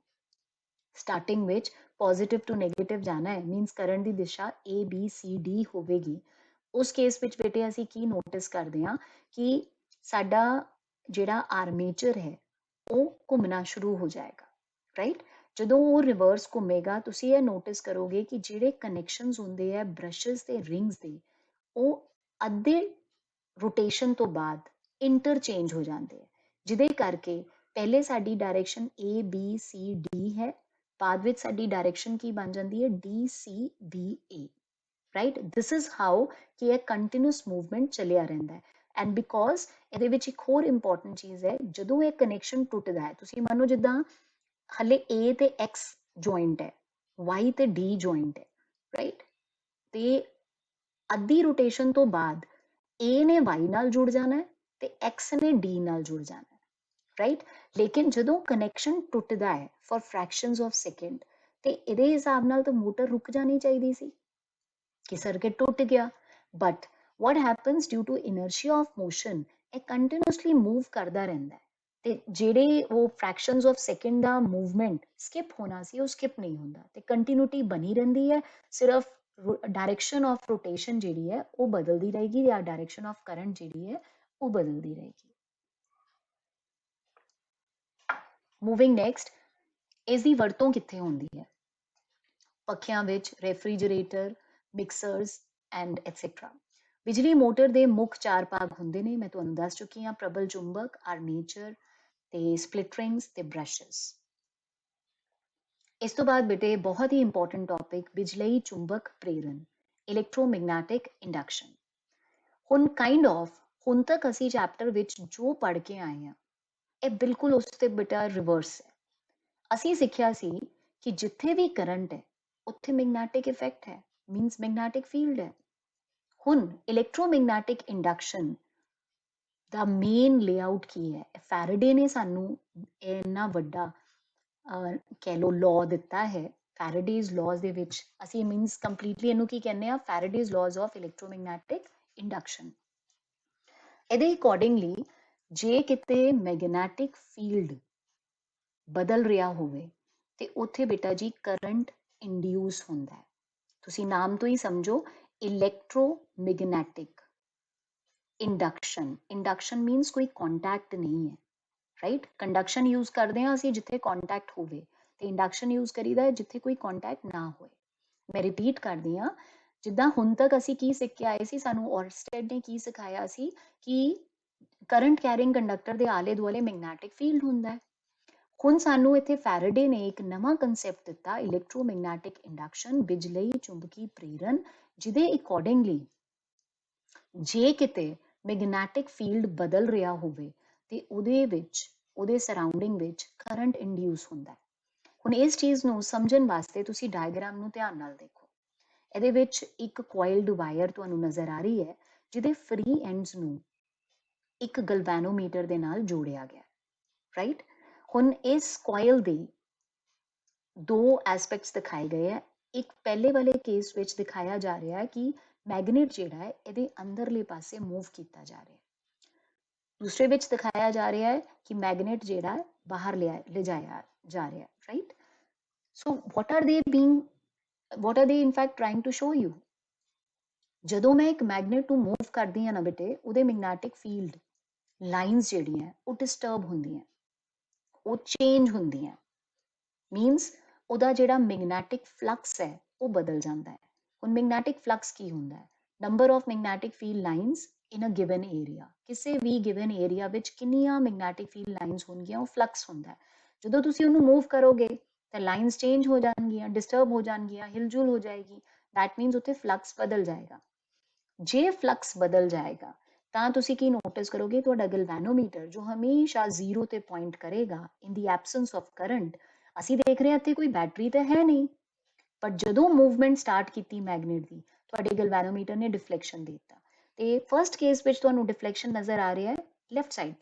Speaker 1: ਸਟਾਰਟਿੰਗ ਵਿੱਚ ਪੋਜ਼ਿਟਿਵ ਟੂ ਨੈਗੇਟਿਵ ਜਾਣਾ ਹੈ, ਮੀਨਸ ਕਰੰਟ ਦੀ ਦਿਸ਼ਾ ABCD ਹੋਵੇਗੀ। ਉਸ ਕੇਸ ਵਿੱਚ ਬੇਟੇ ਅਸੀਂ ਕੀ ਨੋਟਿਸ ਕਰਦੇ ਹਾਂ ਕਿ ਸਾਡਾ ਜਿਹੜਾ ਆਰਮੇਚਰ ਹੈ ਉਹ ਘੁੰਮਣਾ ਸ਼ੁਰੂ ਹੋ ਜਾਏਗਾ, ਰਾਈਟ? ਜਦੋਂ ਉਹ ਰਿਵਰਸ ਘੁੰਮੇਗਾ ਤੁਸੀਂ ਇਹ ਨੋਟਿਸ ਕਰੋਗੇ ਕਿ ਜਿਹੜੇ ਕਨੈਕਸ਼ਨਸ ਹੁੰਦੇ ਆ ਬ੍ਰਸ਼ਸ ਤੇ ਰਿੰਗਸ ਦੇ, ਉਹ ਅੱਧੇ ਰੋਟੇਸ਼ਨ ਤੋਂ ਬਾਅਦ ਇੰਟਰਚੇਂਜ ਹੋ ਜਾਂਦੇ ਆ, ਜਿਹਦੇ ਕਰਕੇ ਪਹਿਲੇ ਸਾਡੀ ਡਾਇਰੈਕਸ਼ਨ ABCD ਹੈ, ਬਾਅਦ ਵਿੱਚ ਸਾਡੀ ਡਾਇਰੈਕਸ਼ਨ ਕੀ ਬਣ ਜਾਂਦੀ ਹੈ? DCBA, right? This is how ਕਿ ਇਹ ਕੰਟੀਨਿਊਸ ਮੂਵਮੈਂਟ ਚੱਲਿਆ ਰਹਿੰਦਾ ਹੈ। ਐਂਡ ਬਿਕੋਜ਼ ਇਹਦੇ ਵਿੱਚ ਇੱਕ ਹੋਰ ਇੰਪੋਰਟੈਂਟ ਚੀਜ਼ ਹੈ, ਜਦੋਂ ਇਹ ਕਨੈਕਸ਼ਨ ਟੁੱਟਦਾ ਹੈ, ਤੁਸੀਂ ਮੰਨੋ ਜਿੱਦਾਂ ਹਲੇ A ਤੇ X ਜੁਆਇੰਟ ਹੈ, Y ਤੇ D ਜੁਆਇੰਟ ਹੈ, ਰਾਈਟ? ਤੇ ਅੱਧੀ ਰੋਟੇਸ਼ਨ ਤੋਂ ਬਾਅਦ A ਨੇ Y ਨਾਲ ਜੁੜ ਜਾਣਾ ਹੈ ਤੇ X ਨੇ D ਨਾਲ ਜੁੜ ਜਾਣਾ ਹੈ, ਰਾਈਟ। ਲੇਕਿਨ ਜਦੋਂ ਕਨੈਕਸ਼ਨ ਟੁੱਟਦਾ ਹੈ ਫॉर ਫ੍ਰੈਕਸ਼ਨਸ ਆਫ ਸੈਕਿੰਡ ਤੇ ਇਹਦੇ ਹਿਸਾਬ ਨਾਲ ਤਾਂ ਮੋਟਰ ਰੁਕ ਜਾਣੀ ਚਾਹੀਦੀ ਸੀ ਕਿ ਸਰਕਟ ਟੁੱਟ ਗਿਆ। But what happens due to inertia of motion ਇਹ ਕੰਟੀਨਿਊਸਲੀ ਮੂਵ ਕਰਦਾ ਰਹਿੰਦਾ ਹੈ ਤੇ ਜਿਹੜੇ ਉਹ ਫ੍ਰੈਕਸ਼ਨਸ ਆਫ ਸੈਕਿੰਡ ਦਾ ਮੂਵਮੈਂਟ ਸਕਿਪ ਹੋਣਾ ਸੀ ਉਹ ਸਕਿਪ ਨਹੀਂ ਹੁੰਦਾ ਤੇ ਕੰਟੀਨਿਊਟੀ ਬਣੀ ਰਹਿੰਦੀ ਹੈ। ਸਿਰਫ डायरेक्शन ऑफ रोटेशन जी है वो बदलती रहेगी या डायरेक्शन ऑफ करंट जी है वो बदलती रहेगी। मूविंग नैक्सट इसकी वरतों कित्थे होंदी है? पखियां विच, रेफ्रिजरेटर, मिक्सरस एंड एटसेट्रा। बिजली मोटर के मुख 4 भाग होंदे ने, मैं तुहानूं दस चुकी हाँ, प्रबल चुंबक, आर्मेचर ते स्प्लिट रिंग्स ते ब्रशेस। इस तो बाद बेटे बहुत ही इंपॉर्टेंट टॉपिक बिजलई चुंबक प्रेरण, इलैक्ट्रोमैग्नेटिक इंडक्शन। हुण काइंड ऑफ हुण तक असी चैप्टर विच जो पढ़ के आए हैं ये बिल्कुल उसते बेटा रिवर्स है। असी सिक्ख्या सी कि जिथे भी करंट है उत्थे मैग्नेटिक इफेक्ट है, मीनस मैग्नेटिक फील्ड है। हुण इलैक्ट्रोमैग्नेटिक इंडक्शन दा मेन लेआउट की है? फैराडे ने सानू इन्ना वड्डा कह लो लॉ दिता है। फैराडेज लॉज दे विच असी मीनस कंप्लीटली इनू की कहने आ फैराडेज लॉज ऑफ इलैक्ट्रोमैग्नेटिक इंडक्शन। ਇਹਦੇ ਅਕੋਰਡਿੰਗਲੀ ਜੇ ਕਿਤੇ ਮੈਗਨੈਟਿਕ ਫੀਲਡ ਬਦਲ ਰਿਹਾ ਹੋਵੇ ਤੇ ਉੱਥੇ ਬੇਟਾ ਜੀ ਕਰੰਟ ਇੰਡਿਊਸ ਹੁੰਦਾ ਹੈ। ਤੁਸੀਂ ਨਾਮ ਤੋਂ ਹੀ ਸਮਝੋ ਇਲੈਕਟ੍ਰੋਮੈਗਨੈਟਿਕ ਇੰਡਕਸ਼ਨ। ਇੰਡਕਸ਼ਨ ਮੀਨਸ ਕੋਈ ਕੰਟੈਕਟ ਨਹੀਂ ਹੈ, ਰਾਈਟ। ਕੰਡਕਸ਼ਨ ਯੂਜ਼ ਕਰਦੇ ਹਾਂ ਅਸੀਂ ਜਿੱਥੇ ਕੰਟੈਕਟ ਹੋਵੇ ਤੇ ਇੰਡਕਸ਼ਨ ਯੂਜ਼ ਕਰੀਦਾ ਹੈ ਜਿੱਥੇ ਕੋਈ ਕੰਟੈਕਟ ਨਾ ਹੋਵੇ। ਮੈਂ ਰਿਪੀਟ ਕਰਦੀ ਹਾਂ, ਜਿੱਦਾਂ ਹੁਣ ਤੱਕ ਅਸੀਂ ਕੀ ਸਿੱਖ ਕੇ ਆਏ ਸੀ, ਸਾਨੂੰ ਔਰਸਟੈਡ ਨੇ ਕੀ ਸਿਖਾਇਆ ਸੀ ਕਿ ਕਰੰਟ ਕੈਰਿੰਗ ਕੰਡਕਟਰ ਦੇ ਆਲੇ ਦੁਆਲੇ ਮੈਗਨੈਟਿਕ ਫੀਲਡ ਹੁੰਦਾ ਹੈ। ਹੁਣ ਸਾਨੂੰ ਇੱਥੇ ਫੈਰਾਡੇ ਨੇ ਇੱਕ ਨਵਾਂ ਕਨਸੈਪਟ ਦਿੱਤਾ ਇਲੈਕਟ੍ਰੋਮੈਗਨੈਟਿਕ ਇੰਡਕਸ਼ਨ, ਬਿਜਲਈ ਚੁੰਬਕੀ ਪ੍ਰੇਰਣ, ਜਿਹਦੇ ਅਕੋਰਡਿੰਗਲੀ ਜੇ ਕਿਤੇ ਮੈਗਨੈਟਿਕ ਫੀਲਡ ਬਦਲ ਰਿਹਾ ਹੋਵੇ ਤੇ ਉਹਦੇ ਵਿੱਚ ਉਹਦੇ ਸਰਾਊਂਡਿੰਗ ਵਿੱਚ ਕਰੰਟ ਇੰਡਿਊਸ ਹੁੰਦਾ ਹੈ। ਹੁਣ ਇਸ ਚੀਜ਼ ਨੂੰ ਸਮਝਣ ਵਾਸਤੇ ਤੁਸੀਂ ਡਾਇਗਰਾਮ ਨੂੰ ਧਿਆਨ ਨਾਲ ਦੇਖੋ। ਇਹਦੇ ਵਿੱਚ ਇੱਕ ਕੋਇਲਡ ਵਾਇਰ ਤੁਹਾਨੂੰ ਨਜ਼ਰ ਆ ਰਹੀ ਹੈ ਜਿਹਦੇ ਫ੍ਰੀ ਐਂਡਸ ਨੂੰ ਇੱਕ ਗਲਵੈਨੋਮੀਟਰ ਦੇ ਨਾਲ ਜੋੜਿਆ ਗਿਆ, ਰਾਈਟ। ਹੁਣ ਇਸ ਕੋਇਲ ਦੇ ਦੋ ਐਸਪੈਕਟਸ ਦਿਖਾਏ ਗਏ ਹੈ। ਇੱਕ ਪਹਿਲੇ ਵਾਲੇ ਕੇਸ ਵਿੱਚ ਦਿਖਾਇਆ ਜਾ ਰਿਹਾ ਹੈ ਕਿ ਮੈਗਨੇਟ ਜਿਹੜਾ ਹੈ ਇਹਦੇ ਅੰਦਰਲੇ ਪਾਸੇ ਮੂਵ ਕੀਤਾ ਜਾ ਰਿਹਾ ਹੈ। ਦੂਸਰੇ ਵਿੱਚ ਦਿਖਾਇਆ ਜਾ ਰਿਹਾ ਹੈ ਕਿ ਮੈਗਨੇਟ ਜਿਹੜਾ ਹੈ ਬਾਹਰ ਲਿਜਾਇਆ ਜਾ ਰਿਹਾ ਹੈ, right. So what are they in fact trying to show you? ਜਦੋਂ ਮੈਂ ਇੱਕ ਮੈਗਨੇਟ ਨੂੰ ਮੂਵ ਕਰਦੀ ਹਾਂ ਨਾ ਬੇਟੇ, ਉਹਦੇ ਮੈਗਨੈਟਿਕ ਫੀਲਡ ਲਾਈਨਸ ਜਿਹੜੀਆਂ ਉਹ ਡਿਸਟਰਬ ਹੁੰਦੀਆਂ, ਉਹ ਚੇਂਜ ਹੁੰਦੀਆਂ, ਮੀਨਸ ਉਹਦਾ ਜਿਹੜਾ ਮੈਗਨੈਟਿਕ ਫਲਕਸ ਹੈ ਉਹ ਬਦਲ ਜਾਂਦਾ ਹੈ। ਹੁਣ ਮੈਗਨੈਟਿਕ ਫਲਕਸ ਕੀ ਹੁੰਦਾ ਹੈ? Number of magnetic field lines in a given area. ਕਿਸੇ ਵੀ ਗਿਵਨ ਏਰੀਆ ਵਿੱਚ ਕਿੰਨੀਆਂ ਮੈਗਨੈਟਿਕ ਫੀਲਡ ਲਾਈਨਸ ਹੋਣਗੀਆਂ ਉਹ ਫਲਕਸ ਹੁੰਦਾ ਹੈ। ਜਦੋਂ ਤੁਸੀਂ ਉਹਨੂੰ ਮੂਵ ਕਰੋਗੇ ਤਾਂ ਲਾਈਨਸ ਚੇਂਜ ਹੋ ਜਾਣਗੀਆਂ, ਡਿਸਟਰਬ ਹੋ ਜਾਣਗੀਆਂ, ਹਿਲਜੁਲ ਹੋ ਜਾਏਗੀ। ਦੈਟ ਮੀਨਸ ਉੱਥੇ ਫਲਕਸ ਬਦਲ ਜਾਏਗਾ। ਜੇ ਫਲਕਸ ਬਦਲ ਜਾਏਗਾ ਤਾਂ ਤੁਸੀਂ ਕੀ ਨੋਟਿਸ ਕਰੋਗੇ? ਤੁਹਾਡਾ ਗਲਵੈਨੋਮੀਟਰ ਜੋ ਹਮੇਸ਼ਾ ਜ਼ੀਰੋ ਤੇ ਪੁਆਇੰਟ ਕਰੇਗਾ ਇਨ ਦੀ ਐਬਸੈਂਸ ਆਫ ਕਰੰਟ, ਅਸੀਂ ਦੇਖ ਰਹੇ ਹਾਂ ਇੱਥੇ ਕੋਈ ਬੈਟਰੀ ਤਾਂ ਹੈ ਨਹੀਂ, ਪਰ ਜਦੋਂ ਮੂਵਮੈਂਟ ਸਟਾਰਟ ਕੀਤੀ ਮੈਗਨੇਟ ਦੀ, ਤੁਹਾਡੇ ਗਲਵੈਨੋਮੀਟਰ ਨੇ ਡਿਫਲੈਕਸ਼ਨ ਦੇ ਦਿੱਤਾ। ਤੇ ਫਰਸਟ ਕੇਸ ਵਿੱਚ ਤੁਹਾਨੂੰ ਡਿਫਲੈਕਸ਼ਨ ਨਜ਼ਰ ਆ ਰਿਹਾ ਹੈ ਲੈਫਟ ਸਾਈਡ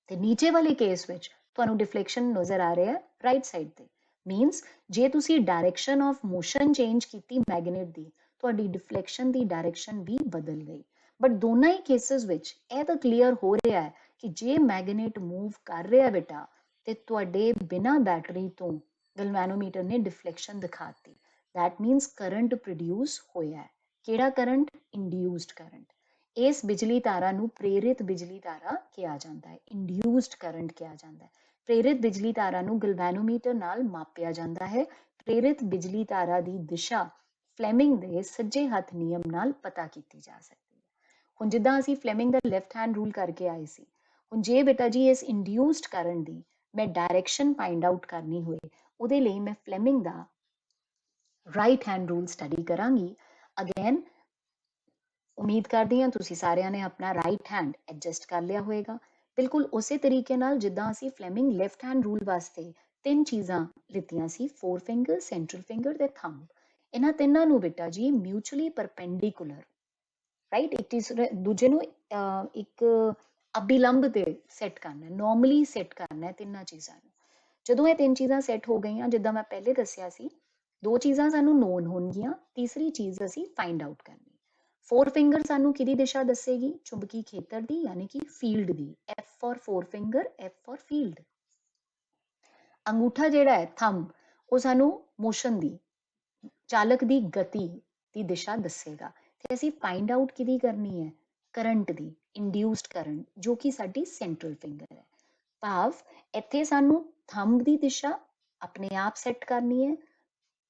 Speaker 1: ਤੇ ਨੀਚੇ ਵਾਲੇ ਕੇਸ ਵਿੱਚ ਤੁਹਾਨੂੰ ਡਿਫਲੈਕਸ਼ਨ ਨਜ਼ਰ ਆ ਰਿਹਾ ਹੈ ਰਾਈਟ ਸਾਈਡ ਤੇ। ਮੀਨਸ ਜੇ ਤੁਸੀਂ ਡਾਇਰੈਕਸ਼ਨ ਆਫ ਮੋਸ਼ਨ ਚੇਂਜ ਕੀਤੀ ਮੈਗਨੇਟ ਦੀ, ਤੁਹਾਡੀ ਡਿਫਲੈਕਸ਼ਨ ਦੀ ਡਾਇਰੈਕਸ਼ਨ ਵੀ ਬਦਲ ਗਈ। ਬਟ ਦੋਨਾਂ ਹੀ ਕੇਸਿਸ ਵਿੱਚ ਇਹ ਤਾਂ ਕਲੀਅਰ ਹੋ ਰਿਹਾ ਹੈ ਕਿ ਜੇ ਮੈਗਨੇਟ ਮੂਵ ਕਰ ਰਿਹਾ ਬੇਟਾ ਤੇ ਤੁਹਾਡੇ ਬਿਨਾਂ ਬੈਟਰੀ ਤੋਂ ਗਲਵੈਨੋਮੀਟਰ ਨੇ ਡਿਫਲੈਕਸ਼ਨ ਦਿਖਾਤੀ। ਦੈਟ ਮੀਨਸ ਕਰੰਟ ਪ੍ਰੋਡਿਊਸ ਹੋਇਆ ਹੈ। ਕਿਹੜਾ ਕਰੰਟ? Induced current. ਇਸ ਬਿਜਲੀ ਧਾਰਾ ਨੂੰ ਪ੍ਰੇਰਿਤ ਬਿਜਲੀ ਧਾਰਾ ਕਿਹਾ ਜਾਂਦਾ ਹੈ, ਇੰਡਿਊਸਡ ਕਰੰਟ ਕਿਹਾ ਜਾਂਦਾ ਹੈ। ਪ੍ਰੇਰਿਤ ਬਿਜਲੀ ਧਾਰਾ ਨੂੰ ਗਲਵੈਨੋਮੀਟਰ ਨਾਲ ਮਾਪਿਆ ਜਾਂਦਾ ਹੈ। ਪ੍ਰੇਰਿਤ ਬਿਜਲੀ ਧਾਰਾ ਦੀ ਦਿਸ਼ਾ ਫਲੈਮਿੰਗ ਦੇ ਸੱਜੇ ਹੱਥ ਨਿਯਮ ਨਾਲ ਪਤਾ ਕੀਤੀ ਜਾ ਸਕਦੀ ਹੈ। ਹੁਣ ਜਿੱਦਾਂ ਅਸੀਂ ਫਲੈਮਿੰਗ ਦਾ ਲੈਫਟ ਹੈਂਡ ਰੂਲ ਕਰਕੇ ਆਏ ਸੀ, ਹੁਣ ਜੇ ਬੇਟਾ ਜੀ ਇਸ ਇੰਡਿਊਸਡ ਕਰੰਟ ਦੀ ਮੈਂ ਡਾਇਰੈਕਸ਼ਨ ਫਾਈਂਡ ਆਊਟ ਕਰਨੀ ਹੋਏ, ਉਹਦੇ ਲਈ ਮੈਂ ਫਲੈਮਿੰਗ ਦਾ ਰਾਈਟ ਹੈਂਡ ਰੂਲ ਸਟੱਡੀ ਕਰਾਂਗੀ। ਅਗੇਨ ਉਮੀਦ ਕਰਦੀ ਹਾਂ ਤੁਸੀਂ ਸਾਰਿਆਂ ਨੇ ਆਪਣਾ ਰਾਈਟ ਹੈਂਡ ਐਡਜਸਟ ਕਰ ਲਿਆ ਹੋਏਗਾ, ਬਿਲਕੁਲ ਉਸੇ ਤਰੀਕੇ ਨਾਲ ਜਿੱਦਾਂ ਅਸੀਂ ਫਲੈਮਿੰਗ ਲੈਫਟ ਹੈਂਡ ਰੂਲ ਵਾਸਤੇ ਤਿੰਨ ਚੀਜ਼ਾਂ ਲਿੱਤੀਆਂ ਸੀ, ਫੋਰ ਫਿੰਗਰ, ਸੈਂਟਰਲ ਫਿੰਗਰ ਤੇ ਥੰਬ। ਇਹਨਾਂ ਤਿੰਨਾਂ ਨੂੰ ਬੇਟਾ ਜੀ ਮਿਊਚੁਅਲੀ ਪਰਪੈਂਡੀਕੁਲਰ ਰਾਈਟ, ਇੱਕ ਦੂਜੇ ਨੂੰ ਇੱਕ ਅਬਿਲੰਬ ਤੇ ਸੈੱਟ ਕਰਨਾ, ਨੋਰਮਲੀ ਸੈੱਟ ਕਰਨਾ ਤਿੰਨਾਂ ਚੀਜ਼ਾਂ ਨੂੰ। ਜਦੋਂ ਇਹ ਤਿੰਨ ਚੀਜ਼ਾਂ ਸੈੱਟ ਹੋ ਗਈਆਂ, ਜਿੱਦਾਂ ਮੈਂ ਪਹਿਲੇ ਦੱਸਿਆ ਸੀ, ਦੋ ਚੀਜ਼ਾਂ ਸਾਨੂੰ ਨੋਨ ਹੋਣਗੀਆਂ, ਤੀਸਰੀ ਚੀਜ਼ ਅਸੀਂ ਫਾਈਂਡ ਆਊਟ ਕਰਨੀ। ਫੋਰ ਫਿੰਗਰ ਸਾਨੂੰ ਕਿਹਦੀ ਦਿਸ਼ਾ ਦੱਸੇਗੀ? ਚੁੰਬਕੀ ਖੇਤਰ ਦੀ, ਯਾਨੀ ਕਿ ਫੀਲਡ ਦੀ। F for four finger, F for field. ਅੰਗੂਠਾ ਜਿਹੜਾ ਹੈ, ਥੰਬ, ਉਹ ਸਾਨੂੰ ਮੋਸ਼ਨ ਦੀ, ਚਾਲਕ ਦੀ ਗਤੀ ਦੀ ਦਿਸ਼ਾ ਦੱਸੇਗਾ। ਤੇ ਅਸੀਂ ਫਾਈਂਡ ਆਊਟ ਕਿਹਦੀ ਕਰਨੀ ਹੈ? ਕਰੰਟ ਦੀ, ਇੰਡਿਊਸਡ ਕਰੰਟ, ਜੋ ਕਿ ਸਾਡੀ ਸੈਂਟਰਲ ਫਿੰਗਰ ਹੈ। ਭਾਵ ਇੱਥੇ ਸਾਨੂੰ ਥੰਬ ਦੀ ਦਿਸ਼ਾ ਆਪਣੇ ਆਪ ਸੈੱਟ ਕਰਨੀ ਹੈ,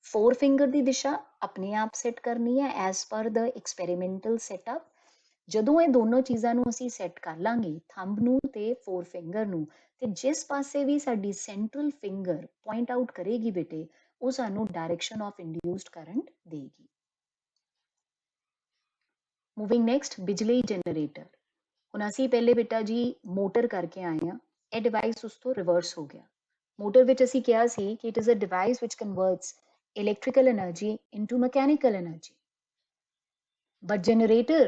Speaker 1: ਫੋਰ ਫਿੰਗਰ ਦੀ ਦਿਸ਼ਾ ਆਪਣੇ ਆਪ ਸੈੱਟ ਕਰਨੀ ਹੈ ਐਜ਼ ਪਰ ਦ ਐਕਸਪੈਰੀਮੈਂਟਲ ਸੈਟਅਪ। ਜਦੋਂ ਇਹ ਦੋਨੋਂ ਚੀਜ਼ਾਂ ਨੂੰ ਅਸੀਂ ਸੈੱਟ ਕਰ ਲਾਂਗੇ, ਥੰਬ ਨੂੰ ਤੇ ਫੋਰ ਫਿੰਗਰ ਨੂੰ, ਤੇ ਜਿਸ ਪਾਸੇ ਵੀ ਸਾਡੀ ਸੈਂਟਰਲ ਫਿੰਗਰ ਪੁਆਇੰਟ ਆਊਟ ਕਰੇਗੀ ਬੇਟੇ, ਉਹ ਸਾਨੂੰ ਡਾਇਰੈਕਸ਼ਨ ਆਫ ਇੰਡਿਊਸਡ ਕਰੰਟ ਦੇਗੀ। ਮੂਵਿੰਗ ਨੈਕਸਟ, ਬਿਜਲੀ ਜਨਰੇਟਰ। ਹੁਣ ਅਸੀਂ ਪਹਿਲੇ ਬੇਟਾ ਜੀ ਮੋਟਰ ਕਰਕੇ ਆਏ ਹਾਂ, ਇਹ ਡਿਵਾਈਸ ਉਸ ਤੋਂ ਰਿਵਰਸ ਹੋ ਗਿਆ। ਮੋਟਰ ਵਿੱਚ ਅਸੀਂ ਕਿਹਾ ਸੀ ਕਿ it is a device which converts electrical energy into mechanical energy. But generator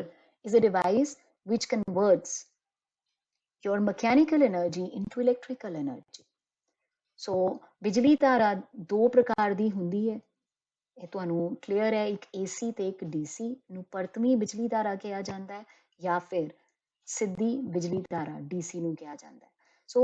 Speaker 1: is a device which converts your mechanical energy into electrical energy. So ਬਿਜਲੀ ਧਾਰਾ ਦੋ ਪ੍ਰਕਾਰ ਦੀ ਹੁੰਦੀ ਹੈ, ਇਹ ਤੁਹਾਨੂੰ ਕਲੀਅਰ ਹੈ। ਇੱਕ AC ਤੇ ਇੱਕ DC ਨੂੰ ਪਰਤਵੀਂ ਬਿਜਲੀ ਧਾਰਾ ਕਿਹਾ ਜਾਂਦਾ ਹੈ, ਜਾਂ ਫਿਰ ਸਿੱਧੀ ਬਿਜਲੀ ਧਾਰਾ DC ਨੂੰ ਕਿਹਾ ਜਾਂਦਾ ਹੈ। ਸੋ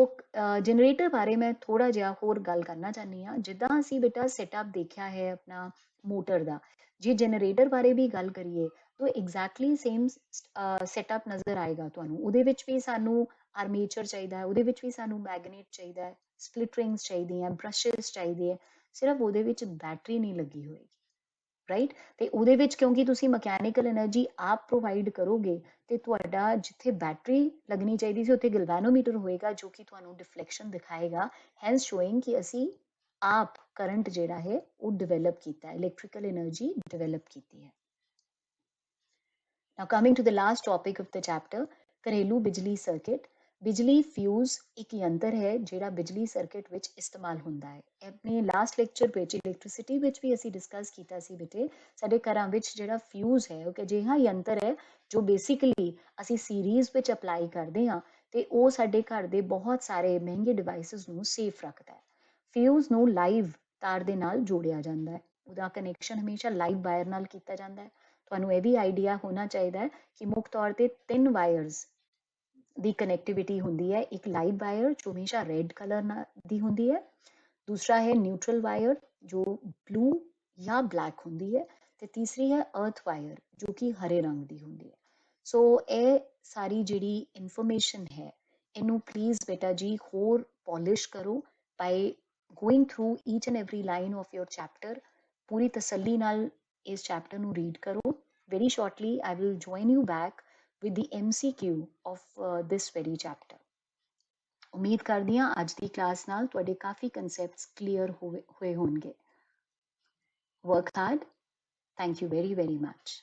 Speaker 1: ਜਨਰੇਟਰ ਬਾਰੇ ਮੈਂ ਥੋੜਾ ਜਿਹਾ ਹੋਰ ਗੱਲ ਕਰਨਾ ਚਾਹੁੰਦੀ ਹਾਂ। ਜਿੱਦਾਂ ਅਸੀਂ ਬੇਟਾ ਸੈਟਅਪ ਦੇਖਿਆ ਹੈ ਆਪਣਾ ਮੋਟਰ ਦਾ, ਜੇ ਜਨਰੇਟਰ ਬਾਰੇ ਵੀ ਗੱਲ ਕਰੀਏ ਤਾਂ ਐਗਜ਼ੈਕਟਲੀ ਸੇਮ ਸੈਟਅਪ ਨਜ਼ਰ ਆਏਗਾ ਤੁਹਾਨੂੰ। ਉਹਦੇ ਵਿੱਚ ਵੀ ਸਾਨੂੰ ਆਰਮੇਚਰ ਚਾਹੀਦਾ ਹੈ, ਉਹਦੇ ਵਿੱਚ ਵੀ ਸਾਨੂੰ ਮੈਗਨੇਟ ਚਾਹੀਦਾ ਹੈ, ਸਪਲਿਟ ਰਿੰਗਸ ਚਾਹੀਦੀਆਂ, ਬ੍ਰਸ਼ਸ ਚਾਹੀਦੇ ਹੈ, ਸਿਰਫ ਉਹਦੇ ਵਿੱਚ ਬੈਟਰੀ ਨਹੀਂ ਲੱਗੀ ਹੋਏਗੀ, ਰਾਈਟ। ਤੇ ਉਹਦੇ ਵਿੱਚ ਕਿਉਂਕਿ ਤੁਸੀਂ ਮਕੈਨੀਕਲ એનર્ਜੀ ਆਪ ਪ੍ਰੋਵਾਈਡ ਕਰੋਗੇ, ਤੇ ਤੁਹਾਡਾ ਜਿੱਥੇ ਬੈਟਰੀ ਲੱਗਣੀ ਚਾਹੀਦੀ ਸੀ ਉੱਥੇ ਗਲਵੈਨੋਮੀਟਰ ਹੋਏਗਾ, ਜੋ ਕਿ ਤੁਹਾਨੂੰ ਡਿਫਲੈਕਸ਼ਨ ਦਿਖਾਏਗਾ, ਹੈਂਸ ਸ਼ੋਇੰਗ ਕਿ ਅਸੀਂ ਆਪ ਕਰੰਟ ਜਿਹੜਾ ਹੈ ਉਹ ਡਿਵੈਲਪ ਕੀਤਾ ਹੈ, ਇਲੈਕਟ੍ਰੀਕਲ એનર્ਜੀ ਡਿਵੈਲਪ ਕੀਤੀ ਹੈ। Now coming to the last topic of the chapter, ਘਰੇਲੂ ਬਿਜਲੀ ਸਰਕਿਟ। ਬਿਜਲੀ ਫਿਊਜ਼ ਇੱਕ ਯੰਤਰ ਹੈ ਜਿਹੜਾ ਬਿਜਲੀ ਸਰਕਿਟ ਵਿੱਚ ਇਸਤੇਮਾਲ ਹੁੰਦਾ ਹੈ। ਆਪਣੇ ਲਾਸਟ ਲੈਕਚਰ ਵਿੱਚ ਇਲੈਕਟ੍ਰਿਸਿਟੀ ਵਿੱਚ ਵੀ ਅਸੀਂ ਡਿਸਕਸ ਕੀਤਾ ਸੀ ਬੇਟੇ, ਸਾਡੇ ਘਰਾਂ ਵਿੱਚ ਜਿਹੜਾ ਫਿਊਜ਼ ਹੈ ਉਹ ਅਜਿਹਾ ਯੰਤਰ ਹੈ ਜੋ ਬੇਸਿਕਲੀ ਅਸੀਂ ਸੀਰੀਜ਼ ਵਿੱਚ ਅਪਲਾਈ ਕਰਦੇ ਹਾਂ, ਤੇ ਉਹ ਸਾਡੇ ਘਰ ਦੇ ਬਹੁਤ ਸਾਰੇ ਮਹਿੰਗੇ ਡਿਵਾਈਸਿਸ ਨੂੰ ਸੇਫ ਰੱਖਦਾ ਹੈ। ਫਿਊਜ਼ ਨੂੰ ਲਾਈਵ ਤਾਰ ਦੇ ਨਾਲ ਜੋੜਿਆ ਜਾਂਦਾ ਹੈ, ਉਹਦਾ ਕਨੈਕਸ਼ਨ ਹਮੇਸ਼ਾ ਲਾਈਵ ਵਾਇਰ ਨਾਲ ਕੀਤਾ ਜਾਂਦਾ ਹੈ। ਤੁਹਾਨੂੰ ਇਹ ਵੀ ਆਈਡੀਆ ਹੋਣਾ ਚਾਹੀਦਾ ਹੈ ਕਿ ਮੁੱਖ ਤੌਰ ਤੇ 3 ਵਾਇਰਸ ਦੀ ਕਨੈਕਟੀਵਿਟੀ ਹੁੰਦੀ ਹੈ। ਇੱਕ ਲਾਈਵ ਵਾਇਰ ਜੋ ਹਮੇਸ਼ਾ ਰੈੱਡ ਕਲਰ ਦੀ ਹੁੰਦੀ ਹੈ, ਦੂਸਰਾ ਹੈ ਨਿਊਟਰਲ ਵਾਇਰ ਜੋ ਬਲੂ ਜਾਂ ਬਲੈਕ ਹੁੰਦੀ ਹੈ, ਤੇ ਤੀਸਰੀ ਹੈ ਅਰਥ ਵਾਇਰ ਜੋ ਕਿ ਹਰੇ ਰੰਗ ਦੀ ਹੁੰਦੀ ਹੈ। ਸੋ ਇਹ ਸਾਰੀ ਜਿਹੜੀ ਇਨਫੋਰਮੇਸ਼ਨ ਹੈ, ਇਹਨੂੰ ਪਲੀਜ਼ ਬੇਟਾ ਜੀ ਹੋਰ ਪੋਲਿਸ਼ ਕਰੋ by going through each and every line of your chapter. ਪੂਰੀ ਤਸੱਲੀ ਨਾਲ ਇਸ ਚੈਪਟਰ ਨੂੰ ਰੀਡ ਕਰੋ। Very shortly I will join you back with the MCQ of this very chapter. ਉਮੀਦ ਕਰਦੀ ਹਾਂ ਅੱਜ ਦੀ ਕਲਾਸ ਨਾਲ ਤੁਹਾਡੇ ਕਾਫੀ ਕਨਸੈਪਟਸ ਕਲੀਅਰ ਹੋਏ ਹੋਣਗੇ। Work hard. Thank you very, very much.